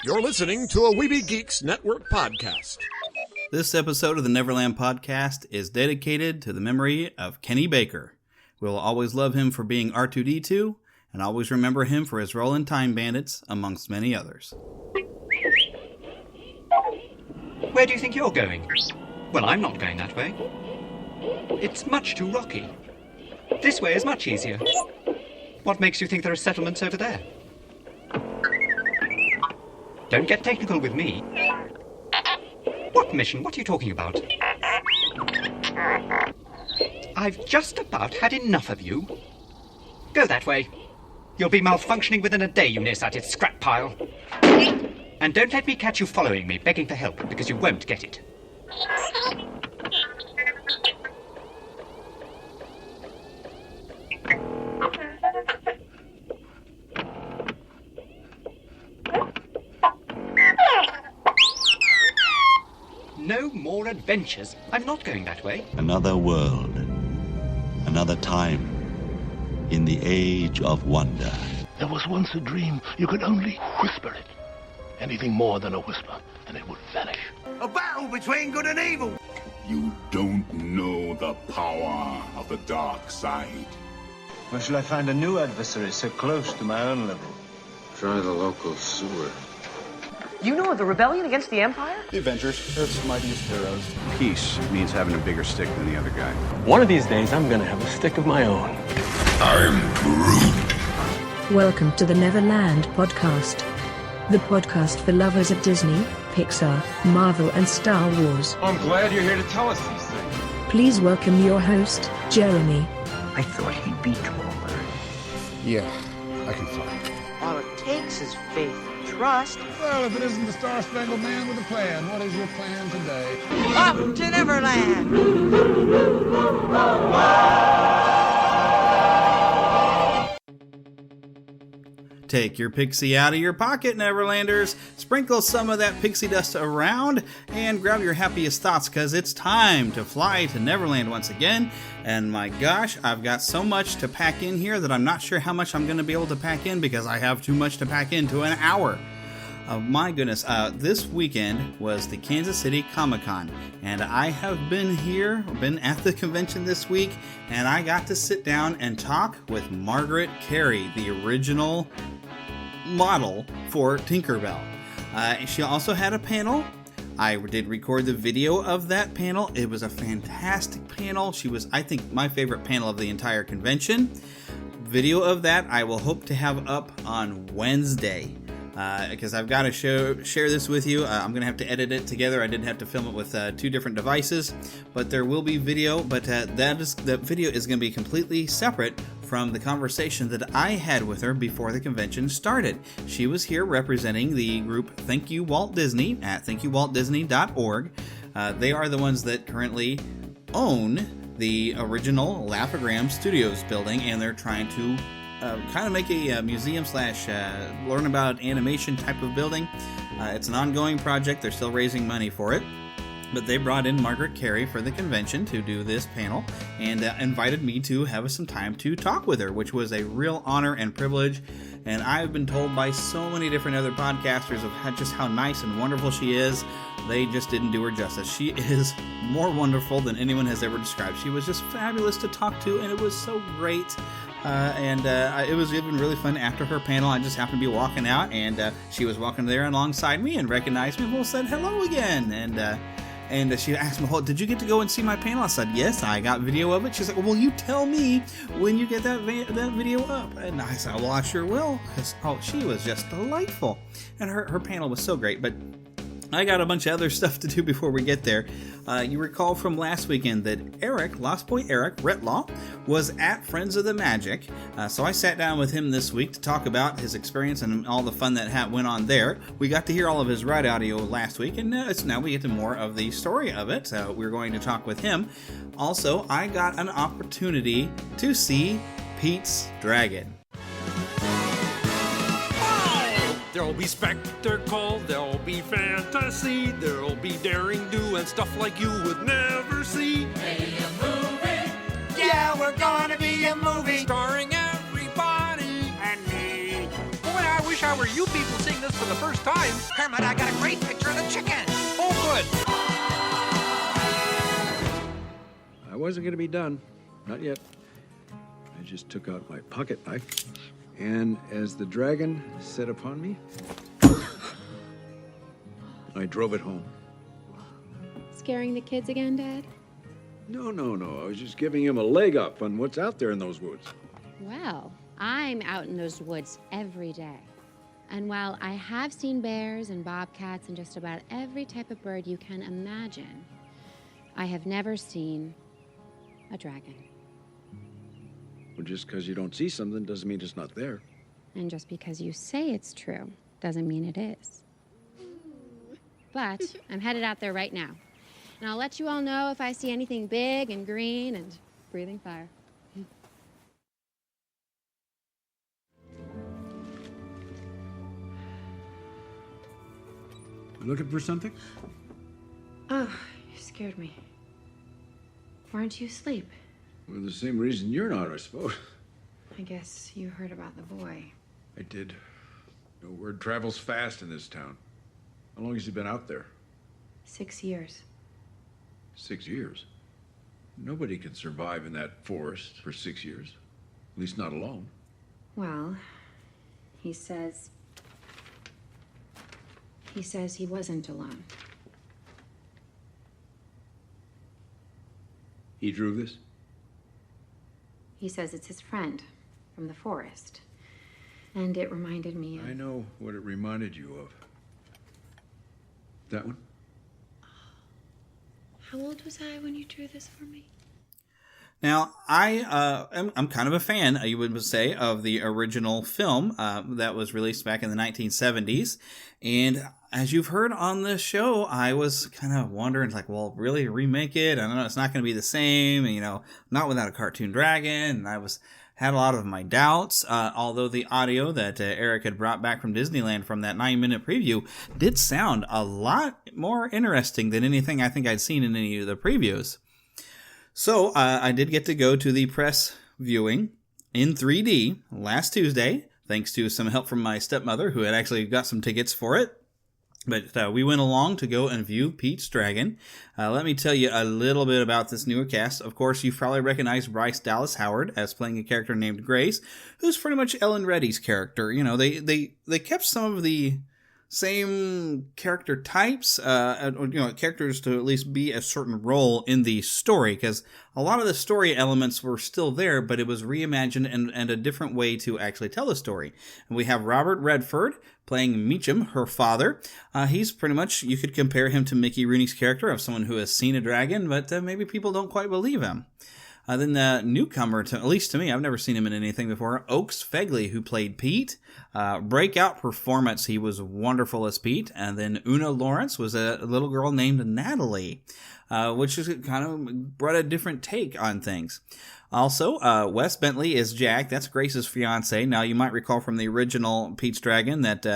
You're listening to a Weeby Geeks Network podcast. This episode of the Neverland Podcast is dedicated to the memory of Kenny Baker. We'll always love him for being R2-D2, and always remember him for his role in Time Bandits, amongst many others. Where do you think you're going? Well, I'm not going that way. It's much too rocky. This way is much easier. What makes you think there are settlements over there? Don't get technical with me. What mission? What are you talking about? I've just about had enough of you. Go that way. You'll be malfunctioning within a day, you nearsighted scrap pile. And don't let me catch you following me, begging for help, because you won't get it. No more adventures. I'm not going that way. Another world. Another time. In the age of wonder. There was once a dream. You could only whisper it. Anything more than a whisper, and it would vanish. A battle between good and evil. You don't know the power of the dark side. Where shall I find a new adversary so close to my own level? Try the local sewer. You know of the rebellion against the Empire? The Avengers, Earth's mightiest heroes. Peace means having a bigger stick than the other guy. One of these days, I'm gonna have a stick of my own. I'm Groot. Welcome to the Neverland Podcast. The podcast for lovers of Disney, Pixar, Marvel, and Star Wars. I'm glad you're here to tell us these things. Please welcome your host, Jeremy. I thought he'd be taller. Yeah, I can fly. All it takes is faith and trust. Well, if it isn't the Star-Spangled Man with a plan, what is your plan today? Up to Neverland! Take your pixie out of your pocket, Neverlanders. Sprinkle some of that pixie dust around and grab your happiest thoughts, because it's time to fly to Neverland once again. And my gosh, I've got so much to pack in here that I'm not sure how much I'm going to be able to pack in, because I have too much to pack into an hour. My goodness, this weekend was the Kansas City ComicCon, and I have been at the convention this week, and I got to sit down and talk with Margaret Kerry, the original model for Tinkerbell. She also had a panel. I did record the video of that panel. It was a fantastic panel. She was, I think, my favorite panel of the entire convention. Video of that I will hope to have up on Wednesday. Because I've got to share this with you. I'm going to have to edit it together. I didn't have to film it with two different devices, but there will be video. But that video is going to be completely separate from the conversation that I had with her before the convention started. She was here representing the group Thank You Walt Disney at thankyouwaltdisney.org. They are the ones that currently own the original Laugh-O-Gram Studios building, and they're trying to kind of make a museum slash learn about animation type of building. It's an ongoing project. They're still raising money for it. But they brought in Margaret Kerry for the convention to do this panel and invited me to have some time to talk with her, which was a real honor and privilege. And I've been told by so many different other podcasters of just how nice and wonderful she is. They just didn't do her justice. She is more wonderful than anyone has ever described. She was just fabulous to talk to, and it was so great. It was even really fun after her panel. I just happened to be walking out, and she was walking there alongside me and recognized me and said hello again. And she asked me, did you get to go and see my panel? I said, yes, I got video of it. She's like, well, you tell me when you get that video up. And I said, well, I sure will. Because, she was just delightful. And her panel was so great. But I got a bunch of other stuff to do before we get there. You recall from last weekend that Eric, Lost Boy Eric, Retlaw, was at Friends of the Magic. So I sat down with him this week to talk about his experience and all the fun that went on there. We got to hear all of his ride audio last week, and now we get to more of the story of it. So we're going to talk with him. Also, I got an opportunity to see Pete's Dragon. There'll be spectacle, there'll be fantasy, there'll be daring do and stuff like you would never see. Be a movie. Yeah, we're gonna be a movie. Starring everybody and me. When are we wish I were you people seeing this for the first time. Kermit, I got a great picture of the chicken. Oh, good. I wasn't going to be done. Not yet. I just took out my pocket knife, and as the dragon set upon me, I drove it home. Scaring the kids again, Dad? No. I was just giving him a leg up on what's out there in those woods. Well, I'm out in those woods every day. And while I have seen bears and bobcats and just about every type of bird you can imagine, I have never seen a dragon. Well, just because you don't see something doesn't mean it's not there. And just because you say it's true doesn't mean it is. But I'm headed out there right now. And I'll let you all know if I see anything big and green and breathing fire. You looking for something? Oh, you scared me. Why aren't you asleep? For the same reason you're not, I suppose. I guess you heard about the boy. I did. Word travels fast in this town. How long has he been out there? 6 years. 6 years? Nobody can survive in that forest for 6 years. At least not alone. Well, he says he wasn't alone. He drew this? He says it's his friend from the forest. And it reminded me of... I know what it reminded you of. That one? How old was I when you drew this for me? Now, I'm kind of a fan, you would say, of the original film that was released back in the 1970s. And as you've heard on the show, I was kind of wondering, like, well, really remake it? I don't know, it's not going to be the same, not without a cartoon dragon. And had a lot of my doubts, although the audio that Eric had brought back from Disneyland from that 9-minute preview did sound a lot more interesting than anything I think I'd seen in any of the previews. So I did get to go to the press viewing in 3D last Tuesday, thanks to some help from my stepmother, who had actually got some tickets for it. But we went along to go and view Pete's Dragon. Let me tell you a little bit about this newer cast. Of course, you've probably recognized Bryce Dallas Howard as playing a character named Grace, who's pretty much Ellen Reddy's character. They kept some of the same character types, characters to at least be a certain role in the story, because a lot of the story elements were still there, but it was reimagined and a different way to actually tell the story. And we have Robert Redford playing Meacham, her father. He's pretty much, you could compare him to Mickey Rooney's character of someone who has seen a dragon, but maybe people don't quite believe him. Then the newcomer, at least to me, I've never seen him in anything before, Oaks Fegley, who played Pete. Breakout performance, he was wonderful as Pete. And then Una Lawrence was a little girl named Natalie, which is kind of brought a different take on things. Also, Wes Bentley is Jack. That's Grace's fiance. Now, you might recall from the original Pete's Dragon that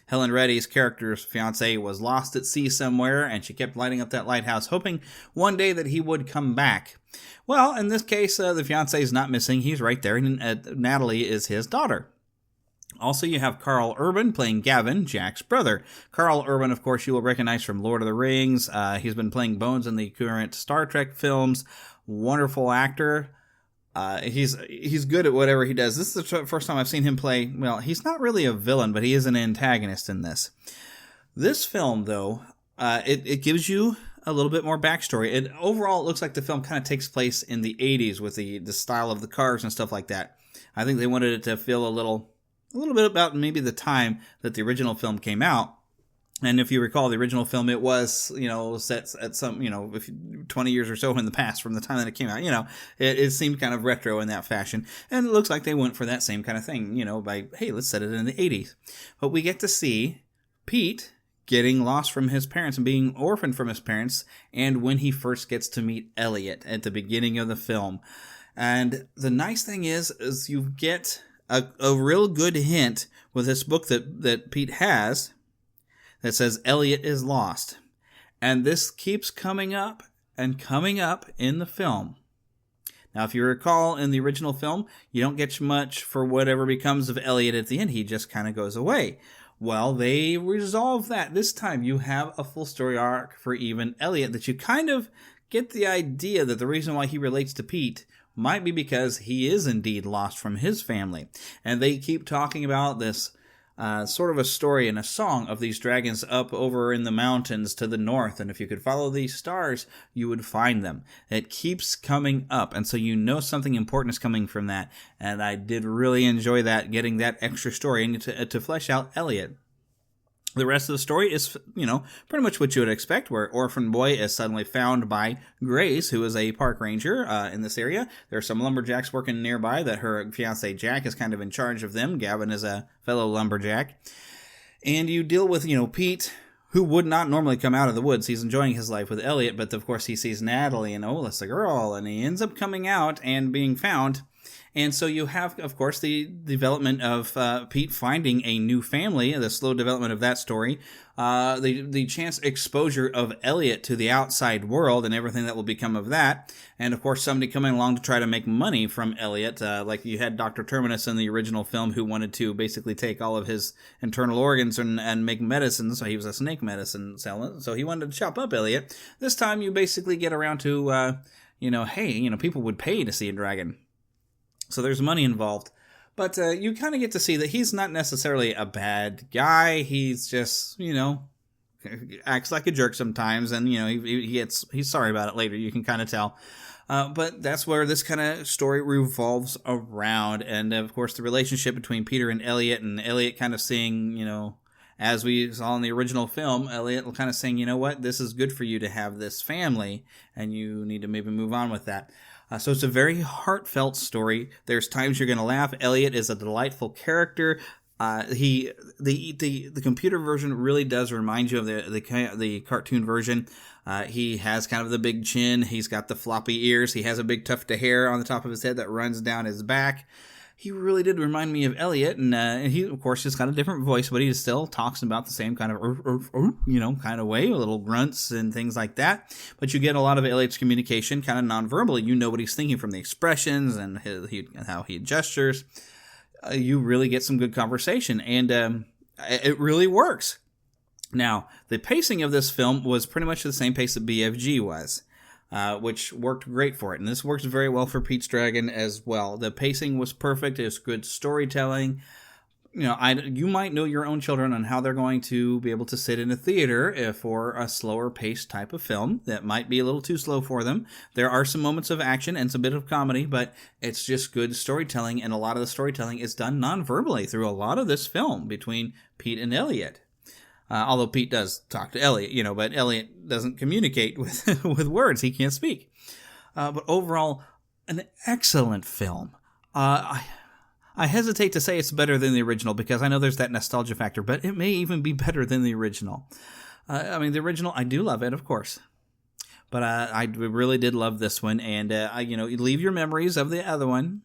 Helen Reddy's character's fiance was lost at sea somewhere, and she kept lighting up that lighthouse, hoping one day that he would come back. Well, in this case, the fiance is not missing. He's right there, and Natalie is his daughter. Also, you have Carl Urban playing Gavin, Jack's brother. Carl Urban, of course, you will recognize from Lord of the Rings. He's been playing Bones in the current Star Trek films. Wonderful actor. He's good at whatever he does. This is the first time I've seen him play, well, he's not really a villain, but he is an antagonist in this. This film, though, it gives you a little bit more backstory. Overall, it looks like the film kind of takes place in the 80s with the style of the cars and stuff like that. I think they wanted it to feel a little bit about maybe the time that the original film came out. And if you recall the original film, it was, set at some, 20 years or so in the past from the time that it came out. It seemed kind of retro in that fashion. And it looks like they went for that same kind of thing, by, hey, let's set it in the 80s. But we get to see Pete getting lost from his parents and being orphaned from his parents, and when he first gets to meet Elliot at the beginning of the film. And the nice thing is you get a real good hint with this book that Pete has that says Elliot is lost. And this keeps coming up and coming up in the film. Now, if you recall, in the original film, you don't get much for whatever becomes of Elliot at the end. He just kind of goes away. Well, they resolve that. This time, you have a full story arc for even Elliot that you kind of get the idea that the reason why he relates to Pete might be because he is indeed lost from his family. And they keep talking about this sort of a story and a song of these dragons up over in the mountains to the north. And if you could follow these stars, you would find them. It keeps coming up. And so you know something important is coming from that. And I did really enjoy that, getting that extra story and to flesh out Elliot. The rest of the story is, pretty much what you would expect, where Orphan Boy is suddenly found by Grace, who is a park ranger in this area. There are some lumberjacks working nearby that her fiancé Jack is kind of in charge of them. Gavin is a fellow lumberjack. And you deal with, Pete, who would not normally come out of the woods. He's enjoying his life with Elliot, but of course he sees Natalie and, that's the girl, and he ends up coming out and being found. And so you have, of course, the development of Pete finding a new family, the slow development of that story, the chance exposure of Elliot to the outside world and everything that will become of that, and of course somebody coming along to try to make money from Elliot, like you had Dr. Terminus in the original film who wanted to basically take all of his internal organs and make medicine, so he was a snake medicine seller, so he wanted to chop up Elliot. This time you basically get around to, people would pay to see a dragon. So there's money involved. But you kind of get to see that he's not necessarily a bad guy. He's just, acts like a jerk sometimes. And, he's sorry about it later. You can kind of tell. But that's where this kind of story revolves around. And, of course, the relationship between Peter and Elliot kind of seeing, as we saw in the original film, Elliot kind of saying, you know what, this is good for you to have this family. And you need to maybe move on with that. So it's a very heartfelt story. There's times you're going to laugh. Elliot is a delightful character. The computer version really does remind you of the cartoon version. He has kind of the big chin. He's got the floppy ears. He has a big tuft of hair on the top of his head that runs down his back. He really did remind me of Elliot, and he, of course, just got a different voice, but he still talks about the same kind of, kind of way, little grunts and things like that. But you get a lot of Elliot's communication kind of non-verbally. You know what he's thinking from the expressions and how he gestures. You really get some good conversation, and it really works. Now, the pacing of this film was pretty much the same pace that BFG was. Which worked great for it. And this works very well for Pete's Dragon as well. The pacing was perfect. It was good storytelling. You might know your own children on how they're going to be able to sit in a theater for a slower paced type of film that might be a little too slow for them. There are some moments of action and some bit of comedy, but it's just good storytelling. And a lot of the storytelling is done non-verbally through a lot of this film between Pete and Elliot. Although Pete does talk to Elliot, but Elliot doesn't communicate with with words. He can't speak. But overall, an excellent film. I hesitate to say it's better than the original because I know there's that nostalgia factor, but it may even be better than the original. The original, I do love it, of course. But I really did love this one. And, you leave your memories of the other one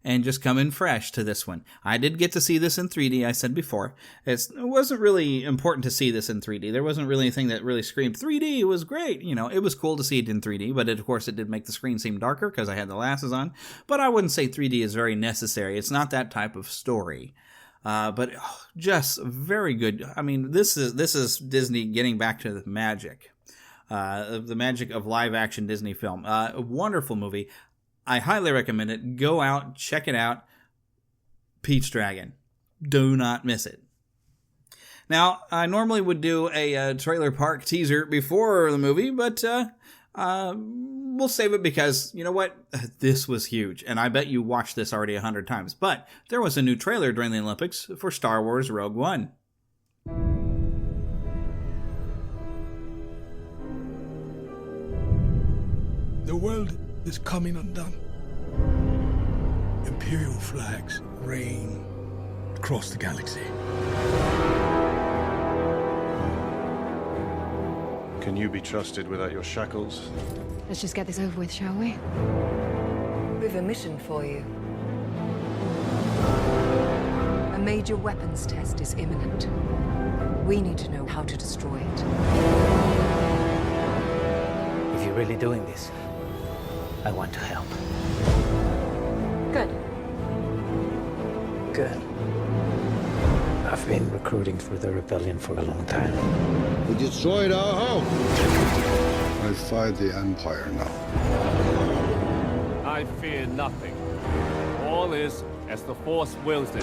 and just come in fresh to this one. I did get to see this in 3D, I said before. It wasn't really important to see this in 3D. There wasn't really anything that really screamed 3D. It was great. It was cool to see it in 3D, but of course it did make the screen seem darker because I had the glasses on. But I wouldn't say 3D is very necessary. It's not that type of story. But just very good. I mean, this is Disney getting back to the magic. The magic of live-action Disney film. A wonderful movie. I highly recommend it. Go out, check it out. Pete's Dragon. Do not miss it. Now, I normally would do a trailer park teaser before the movie, but we'll save it because, you know what? This was huge, and I bet you watched this already 100 times. But there was a new trailer during the Olympics for Star Wars Rogue One. The world is coming undone. Imperial flags reign across the galaxy. Can you be trusted without your shackles? Let's just get this over with, shall we? We've a mission for you. A major weapons test is imminent. We need to know how to destroy it. If you're really doing this, I want to help. Good. Good. I've been recruiting for the rebellion for a long time. We destroyed our home. I fight the Empire now. I fear nothing. All is as the Force wills it.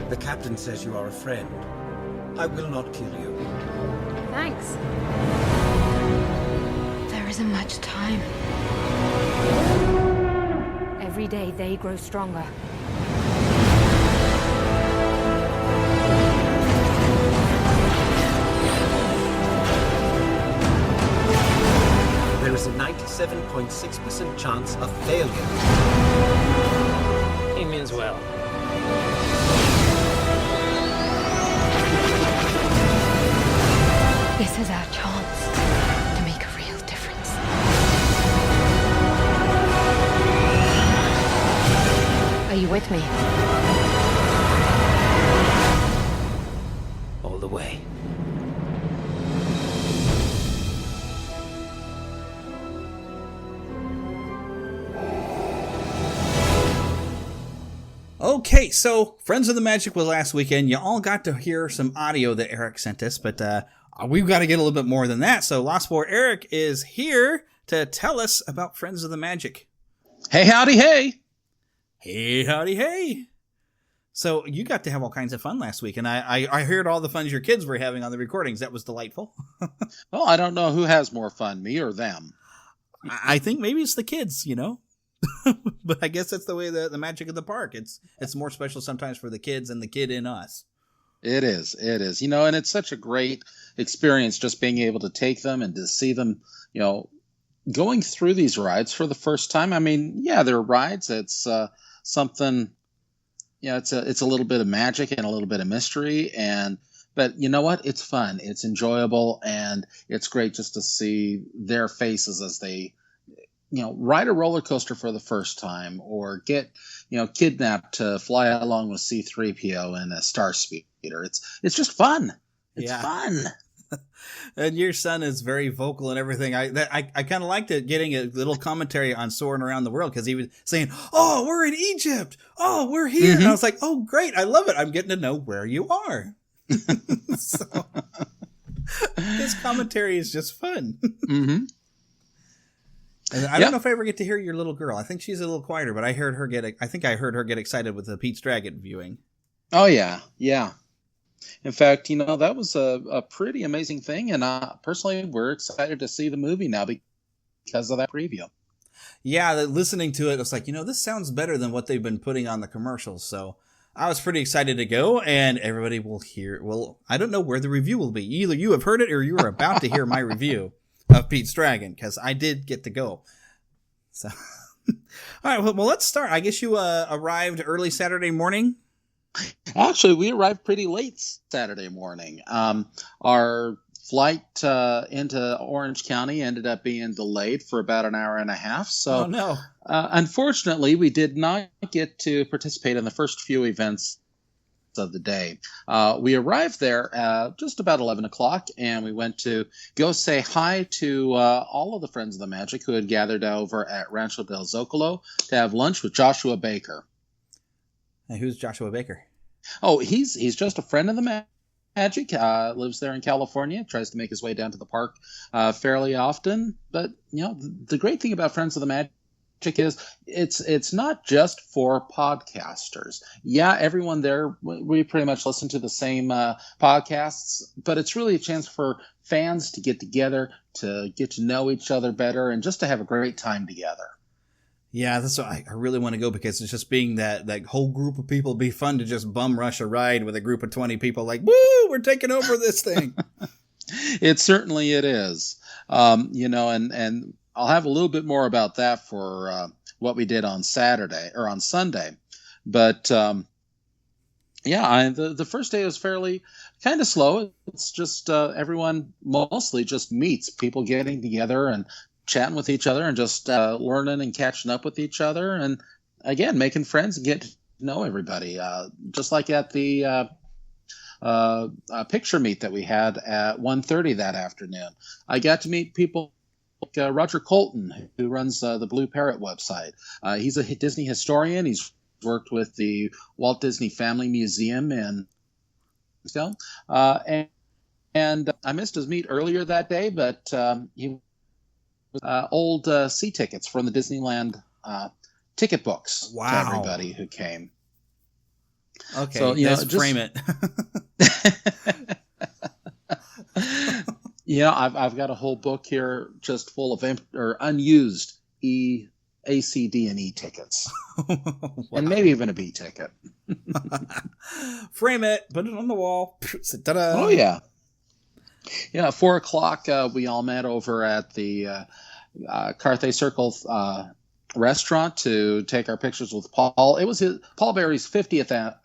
The captain says you are a friend. I will not kill you. Thanks. There isn't much time. Every day they grow stronger. There is a 97.6% chance of failure. He means well. This is our chance to make a real difference. Are you with me? All the way. Okay, so Friends of the Magic was last weekend. You all got to hear some audio that Eric sent us, but we've got to get a little bit more than that. So Lost Boy Eric is here to tell us about Friends of the Magic. Hey, howdy, hey. Hey, howdy, hey. So you got to have all kinds of fun last week, and I heard all the fun your kids were having on the recordings. That was delightful. Well, I don't know who has more fun, me or them. I think maybe it's the kids, you know. But I guess that's the way the magic of the park. It's more special sometimes for the kids and the kid in us. It is. You know, and it's such a great experience just being able to take them and to see them, you know, going through these rides for the first time. I mean, yeah, they're rides. It's something, you know, it's a little bit of magic and a little bit of mystery. But you know what? It's fun. It's enjoyable. And it's great just to see their faces as they, you know, ride a roller coaster for the first time or get, you know, kidnapped to fly along with C-3PO in a Star Speeder. It's just fun. It's fun. And your son is very vocal and everything. I kind of liked it, getting a little commentary on Soaring Around the World, because he was saying, "Oh, we're in Egypt. Oh, we're here." Mm-hmm. And I was like, "Oh, great. I love it. I'm getting to know where you are." So his commentary is just fun. Mm-hmm. And I don't know if I ever get to hear your little girl. I think she's a little quieter, but I heard her get excited with the Pete's Dragon viewing. Oh yeah. In fact, you know, that was a pretty amazing thing, and personally, we're excited to see the movie now because of that preview. Yeah, listening to it, it's like, you know, this sounds better than what they've been putting on the commercials. So I was pretty excited to go, and everybody will hear. Well, I don't know where the review will be. Either you have heard it or you are about to hear my review of Pete's Dragon, because I did get to go. So, all right, well, let's start. I guess you arrived early Saturday morning. Actually, we arrived pretty late Saturday morning. Our flight into Orange County ended up being delayed for about an hour and a half. So, oh, no. Unfortunately, we did not get to participate in the first few events of the day. We arrived there just about 11 o'clock, and we went to go say hi to all of the Friends of the Magic who had gathered over at Rancho del Zocalo to have lunch with Joshua Baker. Hey, who's Joshua Baker? Oh, he's just a friend of the Magic. Lives there in California. Tries to make his way down to the park fairly often. But you know, the great thing about Friends of the Magic is it's not just for podcasters. Yeah, everyone there, we pretty much listen to the same podcasts, but it's really a chance for fans to get together, to get to know each other better, and just to have a great time together. Yeah, that's why I really want to go, because it's just being that whole group of people. It'd be fun to just bum rush a ride with a group of 20 people like, woo, we're taking over this thing. It certainly is. You know, and I'll have a little bit more about that for what we did on Saturday or on Sunday. But the first day was fairly kind of slow. It's just everyone mostly just meets, people getting together and chatting with each other and just learning and catching up with each other. And again, making friends and get to know everybody. Just like at the picture meet that we had at 1:30 that afternoon. I got to meet people Roger Colton, who runs the Blue Parrot website. He's a Disney historian. He's worked with the Walt Disney Family Museum in and I missed his meet earlier that day, but he old sea tickets from the Disneyland ticket books to everybody who came. Okay, so, let's frame it. I've got a whole book here just full of unused ACD&E tickets. And maybe even a B ticket. Frame it, put it on the wall. Ta-da. Oh, yeah. Yeah, 4:00, we all met over at the Carthay Circle restaurant to take our pictures with Paul. It was Paul Berry's 50th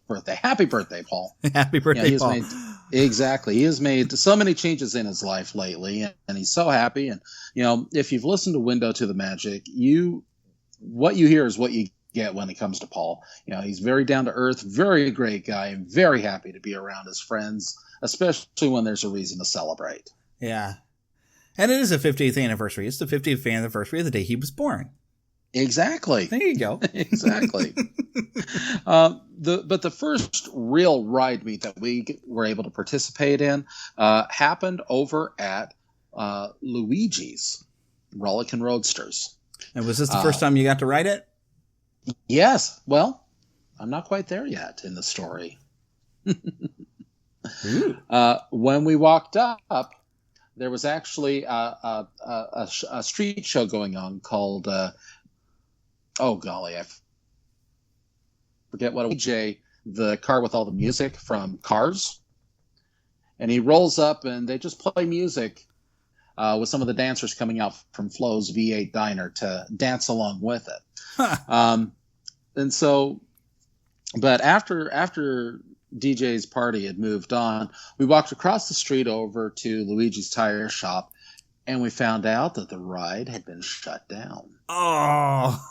birthday. Happy birthday, Paul. Happy birthday, Paul. Exactly. He has made so many changes in his life lately, and he's so happy. And, if you've listened to Window to the Magic, what you hear is what you get when it comes to Paul. He's very down to earth, very great guy, and very happy to be around his friends, especially when there's a reason to celebrate. Yeah. And it is a 50th anniversary. It's the 50th anniversary of the day he was born. Exactly. There you go. Exactly. But the first real ride meet that we were able to participate in happened over at Luigi's Rollickin' Roadsters. And was this the first time you got to ride it? Yes. Well, I'm not quite there yet in the story. When we walked up, there was actually a street show going on called, oh golly, I forget what it was. DJ, the car with all the music from Cars. And he rolls up and they just play music with some of the dancers coming out from Flo's V8 Diner to dance along with it. And so, but after DJ's party had moved on, we walked across the street over to Luigi's Tire Shop, and we found out that the ride had been shut down. Oh.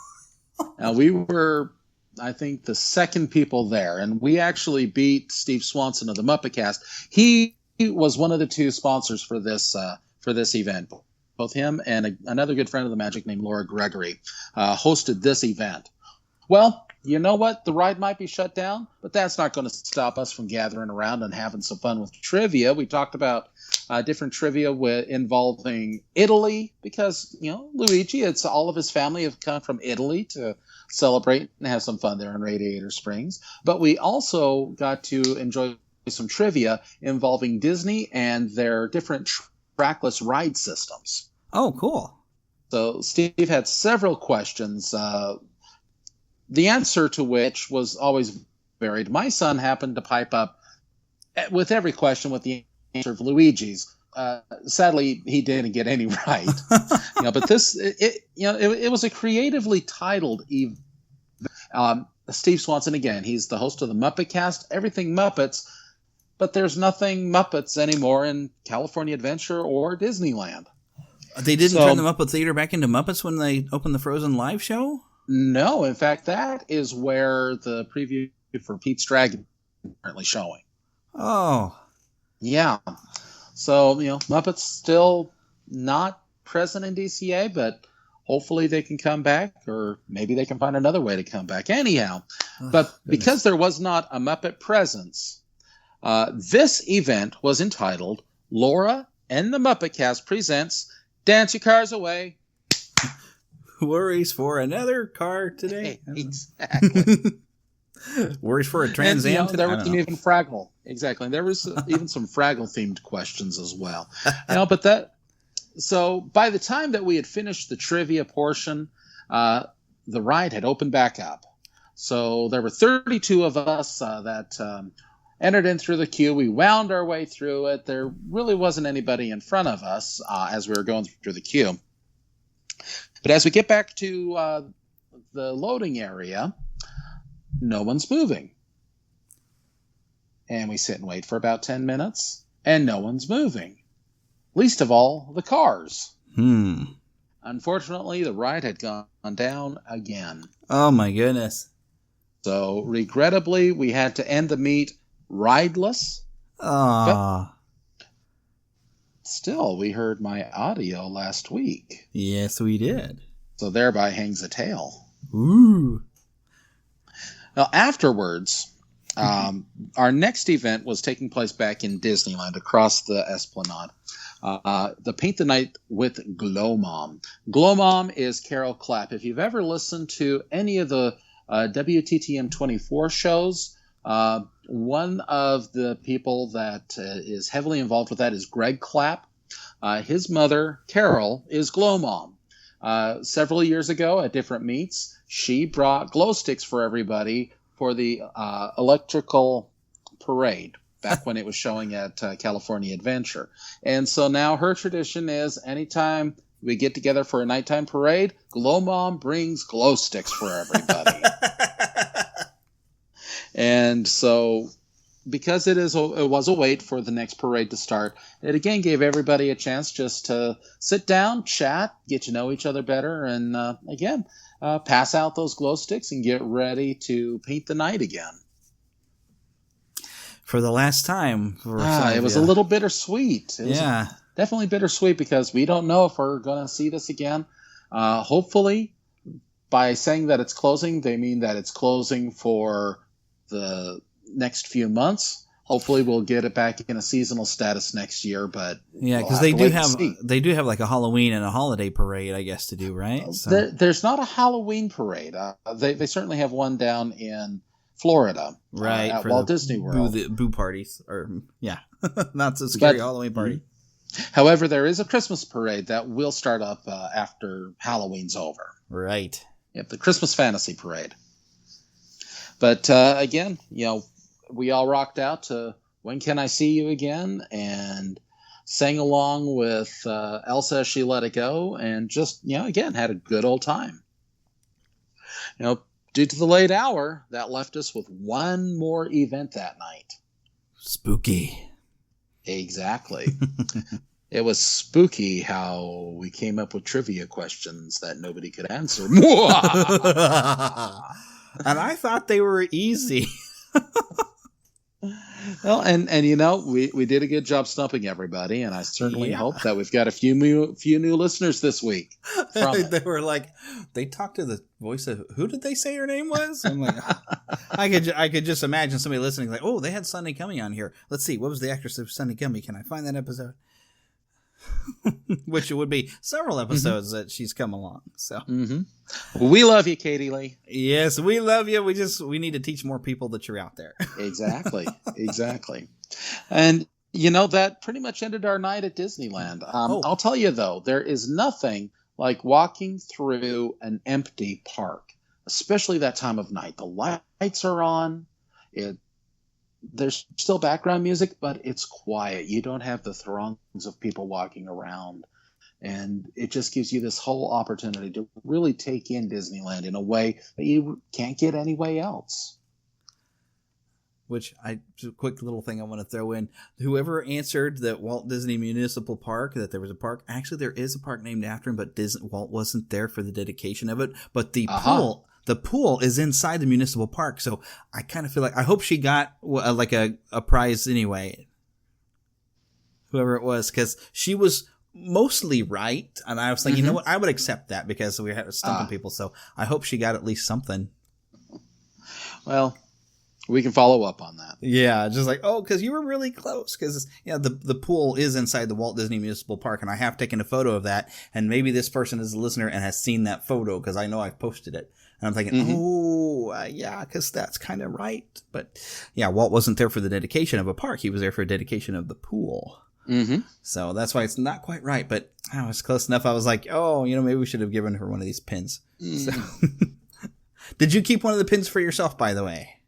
Now, we were, I think, the second people there, and we actually beat Steve Swanson of the Muppet Cast. He was one of the two sponsors for this event. Both him and another good friend of the Magic named Laura Gregory hosted this event. Well, you know what? The ride might be shut down, but that's not going to stop us from gathering around and having some fun with trivia. We talked about different trivia involving Italy because, Luigi, it's all of his family have come from Italy to celebrate and have some fun there in Radiator Springs. But we also got to enjoy some trivia involving Disney and their different trackless ride systems. Oh, cool. So Steve had several questions, the answer to which was always varied. My son happened to pipe up with every question with the answer of Luigi's. Sadly, he didn't get any right. But this, it was a creatively titled event. Steve Swanson, again, he's the host of the Muppet Cast, everything Muppets, but there's nothing Muppets anymore in California Adventure or Disneyland. They didn't turn the Muppet Theater back into Muppets when they opened the Frozen live show? No, in fact, that is where the preview for Pete's Dragon is currently showing. Oh. Yeah. So, Muppets still not present in DCA, but hopefully they can come back, or maybe they can find another way to come back. Anyhow, but because there was not a Muppet presence, this event was entitled Laura and the Muppet Cast presents Dance Your Cars Away. Worries for another car today. Exactly. Worries for a Trans Am today. There was even Fraggle. Exactly. There was even some Fraggle-themed questions as well. So by the time that we had finished the trivia portion, the ride had opened back up. So there were 32 of us that entered in through the queue. We wound our way through it. There really wasn't anybody in front of us as we were going through the queue. But as we get back to the loading area, no one's moving. And we sit and wait for about 10 minutes, and no one's moving. Least of all, the cars. Unfortunately, the ride had gone down again. Oh, my goodness. So, regrettably, we had to end the meet rideless. Ah. still, we heard my audio last week. Yes, we did. So thereby hangs a tale. Ooh. Now, afterwards, our next event was taking place back in Disneyland across the Esplanade. The Paint the Night with Glow Mom. Glow Mom is Carol Clapp. If you've ever listened to any of the WTTM 24 shows, one of the people that is heavily involved with that is Greg Clapp. His mother, Carol, is Glow Mom. Several years ago at different meets, she brought glow sticks for everybody for the electrical parade back when it was showing at California Adventure. And so now her tradition is anytime we get together for a nighttime parade, Glow Mom brings glow sticks for everybody. And so because it was a wait for the next parade to start, it again gave everybody a chance just to sit down, chat, get to know each other better, and again, pass out those glow sticks and get ready to paint the night again. For the last time. It was a little bittersweet. It was definitely bittersweet because we don't know if we're going to see this again. Hopefully, by saying that it's closing, they mean that it's closing for the next few months. Hopefully we'll get it back in a seasonal status next year, but because they do have like a Halloween and a holiday parade, I guess, to do, right? So. There's not a Halloween parade. They certainly have one down in Florida, right? At Walt Disney World. Boo parties, or not so scary Halloween party. However, there is a Christmas parade that will start up after Halloween's over. Right. Yep, the Christmas Fantasy Parade. But again, we all rocked out to When Can I See You Again? And sang along with Elsa as She Let It Go, and just, again, had a good old time. Due to the late hour, that left us with one more event that night. Spooky. Exactly. It was spooky how we came up with trivia questions that nobody could answer. And I thought they were easy. Well, and we did a good job stumping everybody, and I certainly hope that we've got a few new listeners this week. They were like, they talked to the voice of, who did they say her name was? I'm like, I could just imagine somebody listening like, oh, they had Sunday Cummy on here. Let's see, what was the actress of Sunday Cummy? Can I find that episode? Which it would be several episodes that she's come along. So Well, we love you, Katie Lee. Yes, we love you. We need to teach more people that you're out there. Exactly. And that pretty much ended our night at Disneyland. I'll tell you though, there is nothing like walking through an empty park, especially that time of night. The lights are on. There's still background music, but it's quiet. You don't have the throngs of people walking around. And it just gives you this whole opportunity to really take in Disneyland in a way that you can't get anywhere else. Which, quick little thing I want to throw in. Whoever answered that Walt Disney Municipal Park, that there was a park. Actually, there is a park named after him, but Walt wasn't there for the dedication of it. But the pool... The pool is inside the municipal park, so I kind of feel like I hope she got like a prize anyway, whoever it was, because she was mostly right, and I was like, you know what, I would accept that because we had stumping people, so I hope she got at least something. Well, we can follow up on that. Yeah, just like, because you were really close, because the pool is inside the Walt Disney Municipal Park, and I have taken a photo of that, and maybe this person is a listener and has seen that photo because I know I've posted it. And I'm thinking, because that's kind of right. But Walt wasn't there for the dedication of a park. He was there for a dedication of the pool. So that's why it's not quite right. But I was close enough. I was like, maybe we should have given her one of these pins. So. Did you keep one of the pins for yourself, by the way?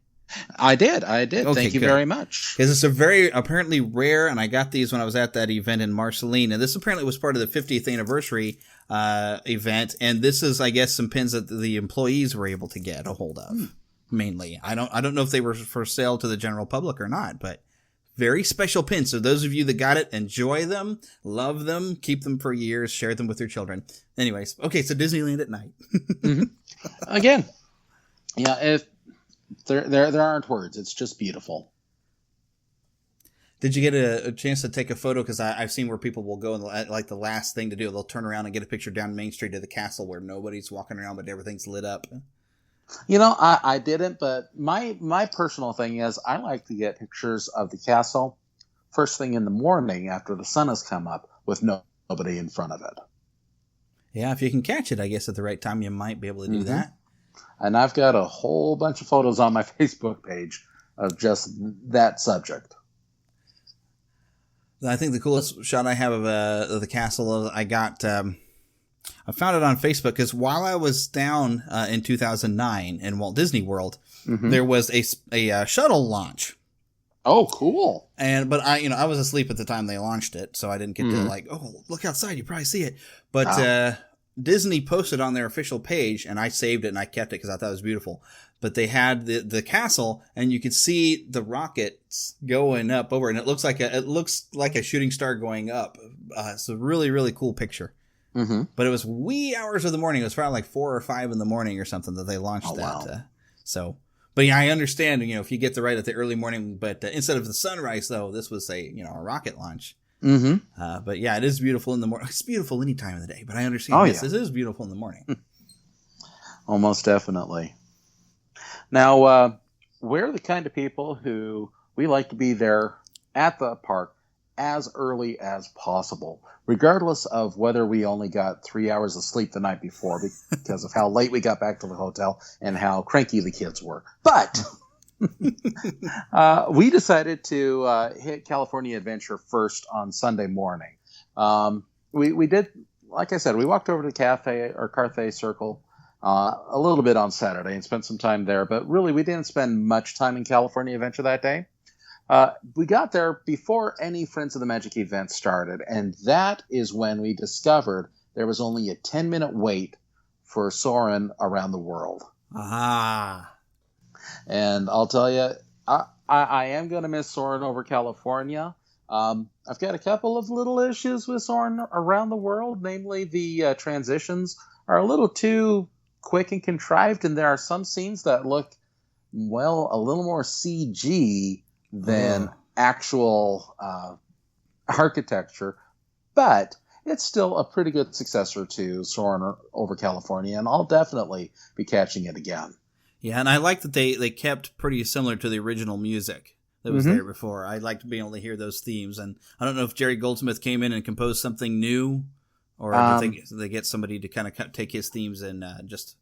I did. Okay, Thank you very much. Because it's a very apparently rare, and I got these when I was at that event in Marceline, and this apparently was part of the 50th anniversary event, and this is, I guess, some pins that the employees were able to get a hold of, mainly. I don't know if they were for sale to the general public or not, but very special pins. So those of you that got it, enjoy them, love them, keep them for years, share them with your children. Anyways, okay, so Disneyland at night. Again, if there aren't words, it's just beautiful. Did you get a chance to take a photo? Because I've seen where people will go and like the last thing to do, they'll turn around and get a picture down Main Street of the castle where nobody's walking around but everything's lit up. You know, I didn't, but my personal thing is I like to get pictures of the castle first thing in the morning after the sun has come up with nobody in front of it. Yeah, if you can catch it, I guess at the right time, you might be able to do that. And I've got a whole bunch of photos on my Facebook page of just that subject. I think the coolest shot I have of the castle, I got, I found it on Facebook because while I was down in 2009 in Walt Disney World, there was a shuttle launch. Oh, cool! But I was asleep at the time they launched it, so I didn't get to look outside. You probably see it. But Disney posted on their official page, and I saved it and I kept it because I thought it was beautiful. But they had the castle, and you could see the rockets going up over, and it looks like a shooting star going up. It's a really, really cool picture. But it was wee hours of the morning. It was probably like 4 or 5 in the morning or something that they launched that. Wow. But yeah, I understand, if you get the right at the early morning, but instead of the sunrise, though, this was a rocket launch. But yeah, it is beautiful in the morning. It's beautiful any time of the day, but I understand this is beautiful in the morning. Almost definitely. Now, we're the kind of people who we like to be there at the park as early as possible, regardless of whether we only got 3 hours of sleep the night before because of how late we got back to the hotel and how cranky the kids were. But we decided to hit California Adventure first on Sunday morning. We did, like I said, we walked over to Carthay Circle a little bit on Saturday and spent some time there, but really we didn't spend much time in California Adventure that day. We got there before any Friends of the Magic event started, and that is when we discovered there was only a 10-minute wait for Soarin' Around the World. And I'll tell you, I am going to miss Soarin' over California. I've got a couple of little issues with Soarin' Around the World, namely the transitions are a little too quick and contrived, and there are some scenes that look, well, a little more CG than actual architecture, but it's still a pretty good successor to Soarin' over California, and I'll definitely be catching it again. Yeah, and I like that they kept pretty similar to the original music that was there before. I liked being able to hear those themes, and I don't know if Jerry Goldsmith came in and composed something new, or did they get somebody to kind of take his themes and just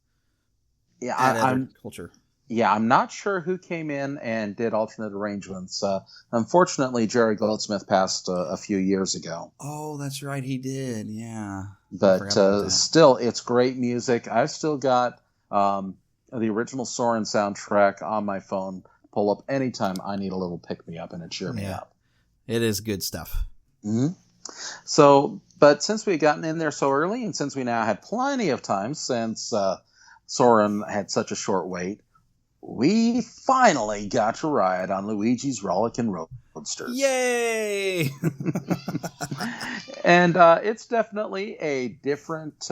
add other culture. Yeah, I'm not sure who came in and did alternate arrangements. Unfortunately, Jerry Goldsmith passed a few years ago. Oh, that's right, he did, yeah. But still, it's great music. I've still got the original Soarin' soundtrack on my phone. Pull up anytime I need a little pick-me-up, and it cheer me up. It is good stuff. So, but since we had gotten in there so early, and since we now had plenty of time since Soarin' had such a short wait, we finally got to ride on Luigi's Rollickin' Roadsters. Yay! And it's definitely a different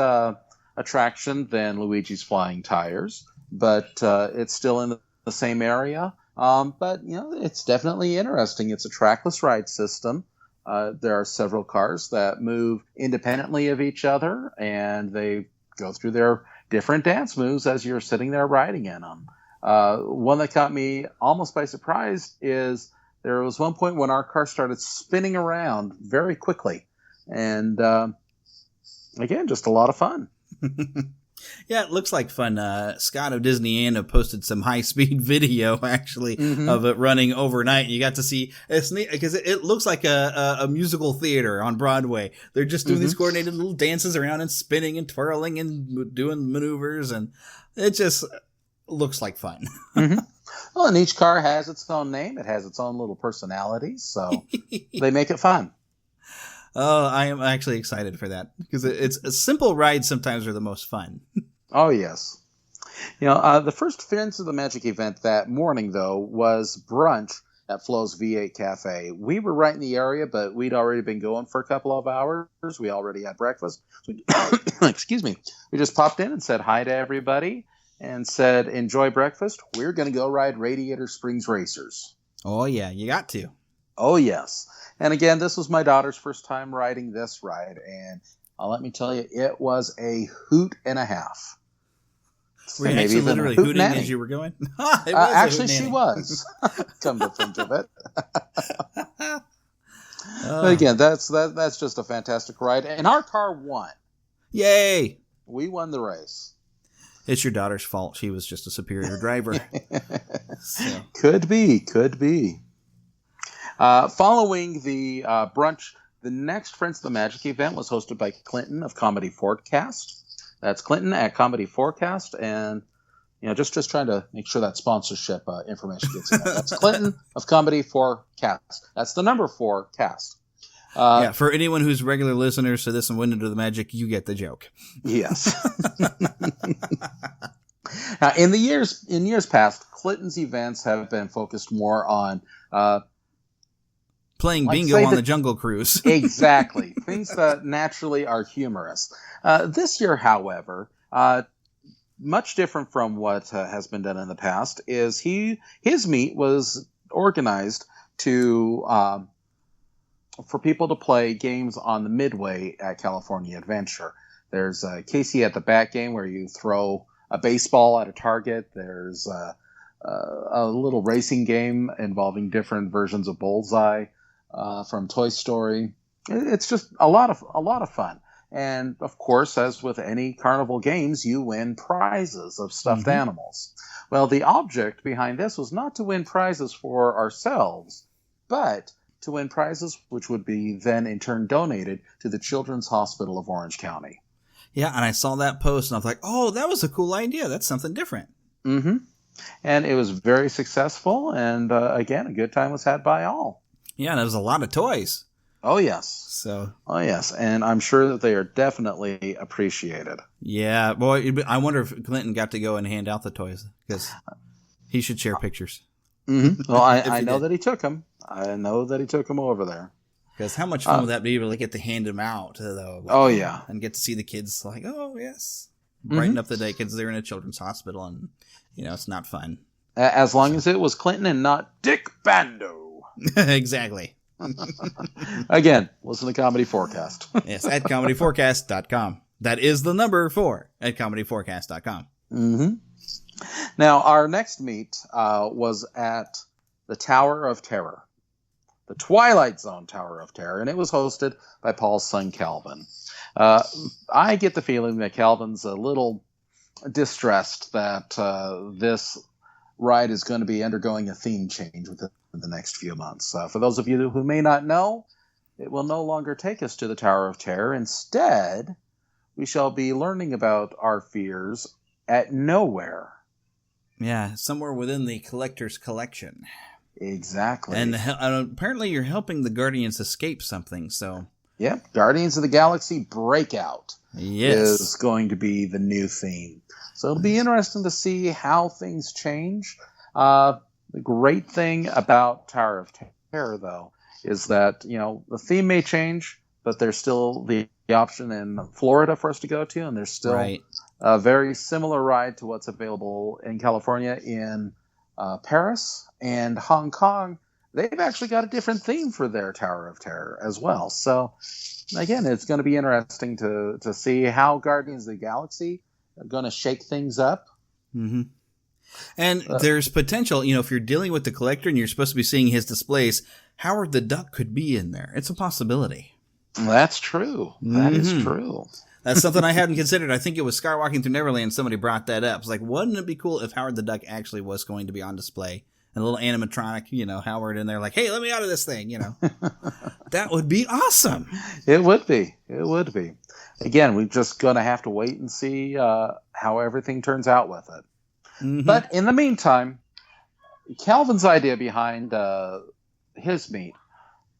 attraction than Luigi's Flying Tires, but it's still in the same area. But, it's definitely interesting. It's a trackless ride system. There are several cars that move independently of each other, and they go through their different dance moves as you're sitting there riding in them. One that caught me almost by surprise is there was one point when our car started spinning around very quickly. And again, just a lot of fun. Yeah, it looks like fun. Scott of Disneyland posted some high-speed video, actually, of it running overnight. You got to see, it's neat because it looks like a musical theater on Broadway. They're just doing these coordinated little dances around and spinning and twirling and doing maneuvers, and it just looks like fun. Well, and each car has its own name. It has its own little personality, so they make it fun. Oh, I am actually excited for that because it's a simple rides sometimes are the most fun. Oh, yes. The first Friends of the Magic event that morning, though, was brunch at Flo's V8 Cafe. We were right in the area, but we'd already been going for a couple of hours. We already had breakfast. Excuse me. We just popped in and said hi to everybody and said, enjoy breakfast. We're going to go ride Radiator Springs Racers. Oh, yeah, you got to. Oh, yes. And again, this was my daughter's first time riding this ride, and let me tell you, it was a hoot and a half. Were you actually literally hooting as you were going? Actually, she was. Come to think of it. But again, that's just a fantastic ride, and our car won. Yay! We won the race. It's your daughter's fault. She was just a superior driver. So. Could be. Following the brunch, the next Friends of the Magic event was hosted by Clinton of Comedy Forecast. That's Clinton at Comedy Forecast, and just trying to make sure that sponsorship information gets in there. That's Clinton of Comedy Forecast. That's the number 4 cast. For anyone who's regular listeners to this and Window to the Magic, you get the joke. Yes. Now, in years past, Clinton's events have been focused more on playing bingo on the Jungle Cruise. Exactly. Things that naturally are humorous. This year, however, much different from what has been done in the past, is his meet was organized to for people to play games on the Midway at California Adventure. There's Casey at the Bat game where you throw a baseball at a target. There's a little racing game involving different versions of Bullseye from Toy Story. It's just a lot of fun. And of course, as with any carnival games, you win prizes of stuffed animals. Well, the object behind this was not to win prizes for ourselves, but to win prizes which would be then in turn donated to the Children's Hospital of Orange County. Yeah, and I saw that post and I was like, oh, that was a cool idea. That's something different. Mm-hmm. And it was very successful, and again, a good time was had by all. Yeah, and there was a lot of toys. Oh, yes. And I'm sure that they are definitely appreciated. Yeah, boy, I wonder if Clinton got to go and hand out the toys, because he should share pictures. Mm-hmm. Well, I know that he took them. I know that he took them over there. Because how much fun would that be to get to hand them out, though? Oh, yeah. And get to see the kids like, oh, yes. Brighten up the day, because they're in a children's hospital, and, it's not fun. As long as it was Clinton and not Dick Bando. Exactly. Again, listen to Comedy Forecast. Yes, at comedyforecast.com. That is the number 4 at comedyforecast.com. Mm-hmm. Now, our next meet was at the Tower of Terror, the Twilight Zone Tower of Terror, and it was hosted by Paul's son, Calvin. I get the feeling that Calvin's a little distressed that this ride is going to be undergoing a theme change within the next few months. For those of you who may not know, it will no longer take us to the Tower of Terror. Instead, we shall be learning about our fears at Nowhere. Yeah, somewhere within the collector's collection. Exactly. And apparently you're helping the Guardians escape something, so... Yep, Guardians of the Galaxy Breakout is Yes. going to be the new theme. So it'll be interesting to see how things change. The great thing about Tower of Terror, though, is that, the theme may change, but there's still the option in Florida for us to go to, and there's still a very similar ride to what's available in California in Paris and Hong Kong. They've actually got a different theme for their Tower of Terror as well. So, again, it's going to be interesting to see how Guardians of the Galaxy are going to shake things up. Mm-hmm. And there's potential, if you're dealing with the collector and you're supposed to be seeing his displays, Howard the Duck could be in there. It's a possibility. That's true. That is true. That's something I hadn't considered. I think it was Skywalking Through Neverland. Somebody brought that up. It's like, wouldn't it be cool if Howard the Duck actually was going to be on display? And a little animatronic, Howard in there like, hey, let me out of this thing, That would be awesome. It would be. It would be. Again, we're just going to have to wait and see how everything turns out with it. Mm-hmm. But in the meantime, Calvin's idea behind his meet,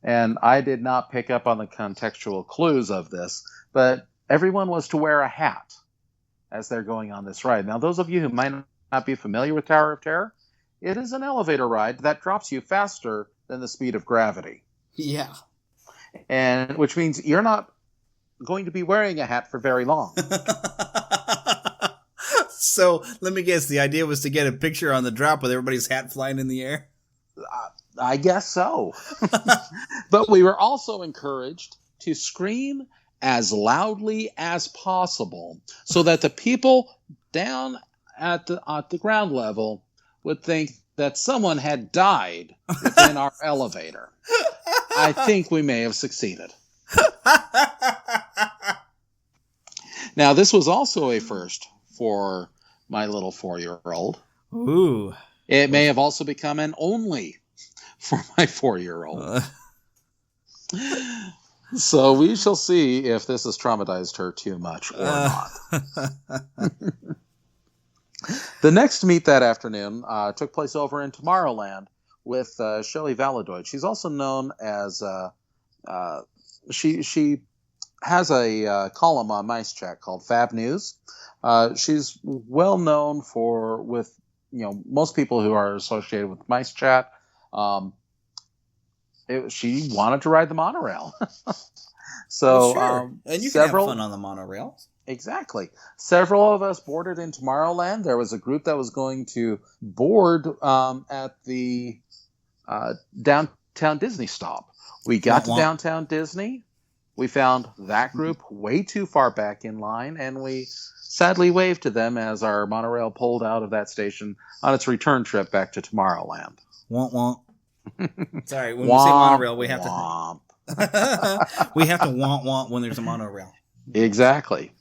and I did not pick up on the contextual clues of this, but everyone was to wear a hat as they're going on this ride. Now, those of you who might not be familiar with Tower of Terror, it is an elevator ride that drops you faster than the speed of gravity. Yeah. And which means you're not going to be wearing a hat for very long. So let me guess, the idea was to get a picture on the drop with everybody's hat flying in the air? I guess so. But we were also encouraged to scream as loudly as possible so that the people down at the ground level would think that someone had died within our elevator. I think we may have succeeded. Now, this was also a first for my little 4-year-old. Ooh. It may have also become an only for my 4-year-old. So we shall see if this has traumatized her too much or not. The next meet that afternoon took place over in Tomorrowland with Shelley Valadoid. She's also known as she has a column on Mice Chat called Fab News. She's well known with most people who are associated with Mice Chat. She wanted to ride the monorail. So, sure. And you can have fun on the monorail. Exactly. Several of us boarded in Tomorrowland. There was a group that was going to board at the downtown Disney stop. We got to downtown Disney. We found that group way too far back in line, and we sadly waved to them as our monorail pulled out of that station on its return trip back to Tomorrowland. Womp womp. Sorry, when we say monorail, we have to we have to womp womp when there's a monorail. Exactly.